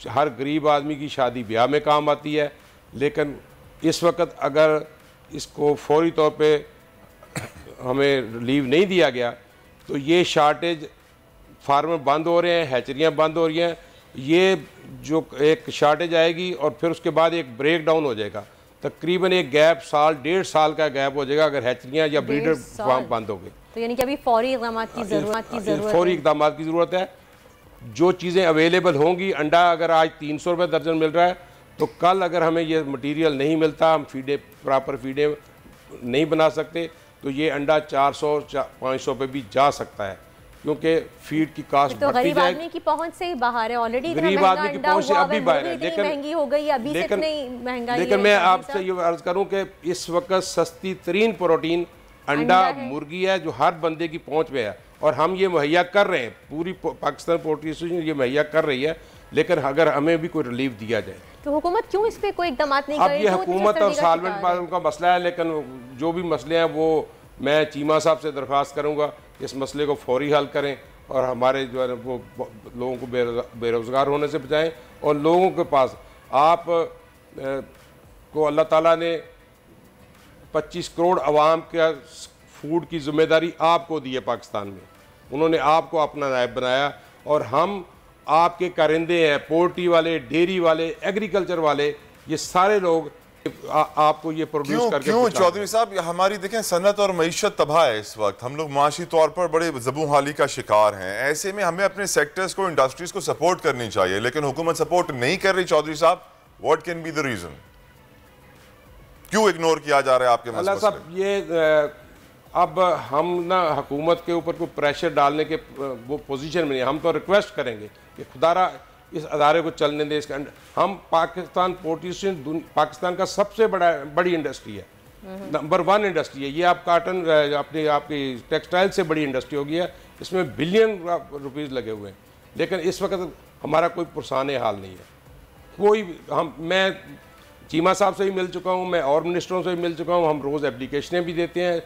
हर गरीब आदमी की शादी ब्याह में काम आती है। लेकिन इस वक्त अगर इसको फौरी तौर पे हमें रिलीव नहीं दिया गया तो ये शार्टेज फार्मर बंद हो रहे हैं, हैचरियाँ बंद हो रही हैं, ये जो एक शार्टेज आएगी और फिर उसके बाद एक ब्रेक डाउन हो जाएगा। तकरीबन एक गैप साल 1.5 साल का गैप हो जाएगा अगर हैचरियाँ या ब्रीडर फार्म बंद हो गए। तो यानी कि अभी फौरी इक़दाम की ज़रूरत है। जो चीज़ें अवेलेबल होंगी, अंडा अगर आज 300 रुपये दर्जन मिल रहा है तो कल अगर हमें ये मटेरियल नहीं मिलता, हम फीडे प्रॉपर फीडे नहीं बना सकते तो ये अंडा 400-500 पे भी जा सकता है, क्योंकि फीड की कास्ट तो गरीब आदमी की पहुंच से ही बाहर है ऑलरेडी। गरीब आदमी की पहुंच से अभी बाहर है, लेकिन महंगी हो गई अभी से इतनी महंगाई। लेकिन मैं आपसे ये अर्ज करूं कि इस वक्त सस्ती तरीन प्रोटीन अंडा मुर्गी है जो हर बंदे की पहुंच में है और हम ये मुहैया कर रहे हैं, पूरी पाकिस्तान पोल्ट्री एसोसिएशन ये मुहैया कर रही है। लेकिन अगर हमें भी कोई रिलीफ दिया जाए तो हुकूमत क्यों इस पे कोई इकदाम नहीं कर रही? अब ये हुकूमत और सालवेंट का मसला है, लेकिन जो भी मसले हैं वो मैं चीमा साहब से दरख्वास्त करूँगा इस मसले को फौरी हल करें और हमारे जो है वो लोगों को बेरोज़गार होने से बचाएं। और लोगों के पास आप को अल्लाह ताला ने 25 करोड़ अवाम के फूड की जिम्मेदारी आपको दी है पाकिस्तान में, उन्होंने आपको अपना नायब बनाया और हम आपके कारिंदे हैं, पोल्ट्री वाले, डेयरी वाले, एग्रीकल्चर वाले, ये सारे लोग आपको ये प्रोड्यूस करके क्यों चौधरी साहब, हमारी देखें सनत और मईशत तबाह है इस वक्त, हम लोग माशी तौर पर बड़े ज़बू हाली का शिकार हैं। ऐसे में हमें अपने सेक्टर्स को, इंडस्ट्रीज को सपोर्ट करनी चाहिए, लेकिन हुकूमत सपोर्ट नहीं कर रही। चौधरी साहब, what can be the reason? क्यों इग्नोर किया जा रहा है आपके मसले? साहब ये अब हम ना हुकूमत के ऊपर कोई प्रेशर डालने के वो पोजीशन में नहीं, हम तो रिक्वेस्ट करेंगे कि खुदारा इस अदारे को चलने दें। इसका हम पाकिस्तान पोल्ट्री पाकिस्तान का सबसे बड़ी इंडस्ट्री है, नंबर 1 इंडस्ट्री है ये। आप काटन आपकी टेक्सटाइल से बड़ी इंडस्ट्री होगी है, इसमें बिलियन रुपीस लगे हुए हैं, लेकिन इस वक्त हमारा कोई पुरसाने हाल नहीं है। मैं चीमा साहब से ही मिल चुका हूँ, मैं और मिनिस्टरों से भी मिल चुका हूँ, हम रोज़ एप्लीकेशनें भी देते हैं,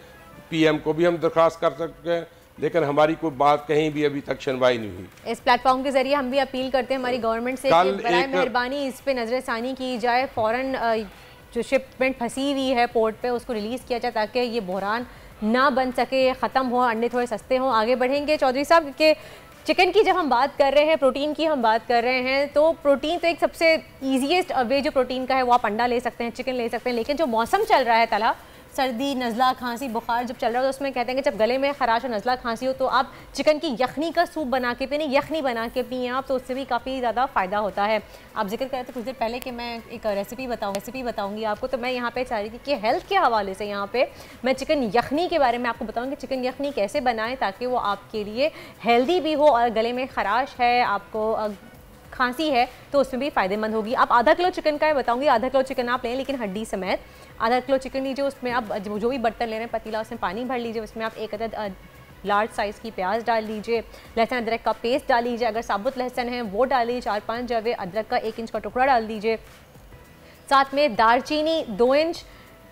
PM को भी हम दरख्वास्त कर सकते हैं, लेकिन हमारी कोई बात कहीं भी अभी तक सुनवाई नहीं हुई। इस प्लेटफॉर्म के जरिए हम भी अपील करते हैं हमारी गवर्नमेंट से कि बराए मेहरबानी इस पे नजरसानी की जाए, फ़ौरन जो शिपमेंट फंसी हुई है पोर्ट पे उसको रिलीज़ किया जाए ताकि ये बहरान ना बन सके, ख़त्म हो, अंडे थोड़े सस्ते हों। आगे बढ़ेंगे चौधरी साहब के चिकन की जब हम बात कर रहे हैं, प्रोटीन की हम बात कर रहे हैं, तो प्रोटीन तो एक सबसे ईजीएस्ट वे जो प्रोटीन का है वो आप अंडा ले सकते हैं, चिकन ले सकते हैं, लेकिन जो मौसम चल रहा है तला, सर्दी, नज़ला, खांसी, बुखार जब चल रहा है तो उसमें कहते हैं कि जब गले में खराश और नज़ला खांसी हो तो आप चिकन की यखनी का सूप बना के पिए, यखनी बना के पिए आप, तो उससे भी काफ़ी ज़्यादा फ़ायदा होता है। आप जिक्र कर रहे थे कुछ देर पहले कि मैं एक रेसिपी बताऊंगी आपको, तो मैं यहाँ पे चाह रही थी कि हेल्थ के हवाले से यहाँ पे मैं चिकन यखनी के बारे में आपको बताऊँगी, चिकन यखनी कैसे बनाएं ताकि वो आपके लिए हेल्दी भी हो और गले में खराश है, आपको खांसी है तो उसमें भी फ़ायदेमंद होगी। आप आधा किलो चिकन का बताऊंगी, आधा किलो चिकन आप लें लेकिन हड्डी समेत, आधा किलो चिकन लीजिए, उसमें आप जो भी बर्तन ले रहे हैं पतीला उसमें पानी भर लीजिए, उसमें आप 1 अदद लार्ज साइज़ की प्याज डाल लीजिए, लहसुन अदरक का पेस्ट डाल लीजिए, अगर साबुत लहसुन है वो डालिए, 4-5 जवे अदरक का 1 इंच का टुकड़ा डाल दीजिए, साथ में दालचीनी 2 इंच,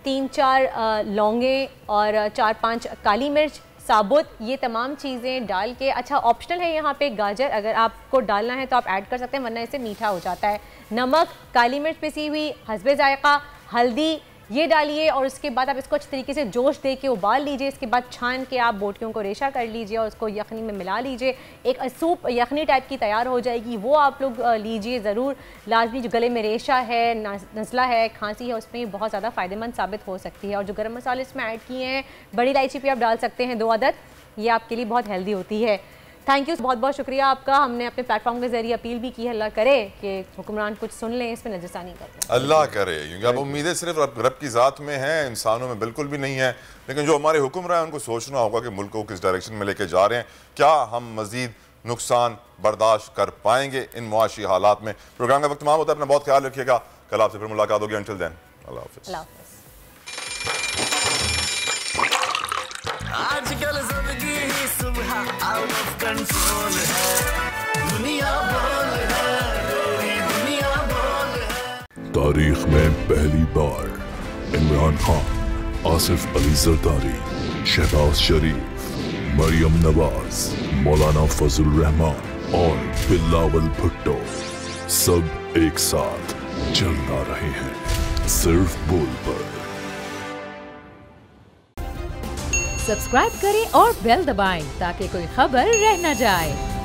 3-4 लौंगे और 4-5 काली मिर्च साबुत, ये तमाम चीज़ें डाल के, अच्छा ऑप्शनल है यहाँ पे गाजर, अगर आपको डालना है तो आप ऐड कर सकते हैं वरना इससे मीठा हो जाता है, नमक, काली मिर्च पिसी हुई, हस्बे जायका, हल्दी ये डालिए और उसके बाद आप इसको अच्छी तरीके से जोश दे के उबाल लीजिए, इसके बाद छान के आप बोटियों को रेशा कर लीजिए और उसको यखनी में मिला लीजिए, एक सूप यखनी टाइप की तैयार हो जाएगी, वो आप लोग लीजिए ज़रूर लाजमी। जो गले में रेशा है, नज़ला है, खांसी है, उसमें बहुत ज़्यादा फ़ायदेमंद साबित हो सकती है। और जो गर्म मसाले इसमें ऐड किए हैं, बड़ी इलायची भी आप डाल सकते हैं 2 अदद, ये आपके लिए बहुत हेल्दी होती है। थैंक यू, बहुत बहुत शुक्रिया आपका। हमने अपने प्लेटफॉर्म के जरिए अपील भी की है, अल्लाह करे कि हुक्मरान कुछ सुन लें, इसमें नजरसानी करें, अल्लाह करे, क्योंकि अब उम्मीदें सिर्फ रब की ज़ात में हैं, इंसानों में बिल्कुल भी नहीं है। लेकिन जो हमारे हुक्मरान उनको सोचना होगा कि मुल्क को किस डायरेक्शन में लेके जा रहे हैं, क्या हम मजीद नुकसान बर्दाश्त कर पाएंगे इन मुआशी हालात में। प्रोग्राम का वक्त तमाम होता है, अपना बहुत ख्याल रखिएगा, कल आपसे फिर मुलाकात होगी, अंटिल देन अल्लाह हाफ़िज़। आजकल जिंदगी ही सुबह आउट ऑफ कंट्रोल है, दुनिया बोल है, दुनिया बोल है। तारीख में पहली बार इमरान खान, आसिफ अली जरदारी, शहबाज शरीफ, मरियम नवाज, मौलाना फजल रहमान और बिलावल भुट्टो सब एक साथ चल रहे हैं। सिर्फ बोल पर। सब्सक्राइब करें और बेल दबाएं ताकि कोई खबर रह न जाए।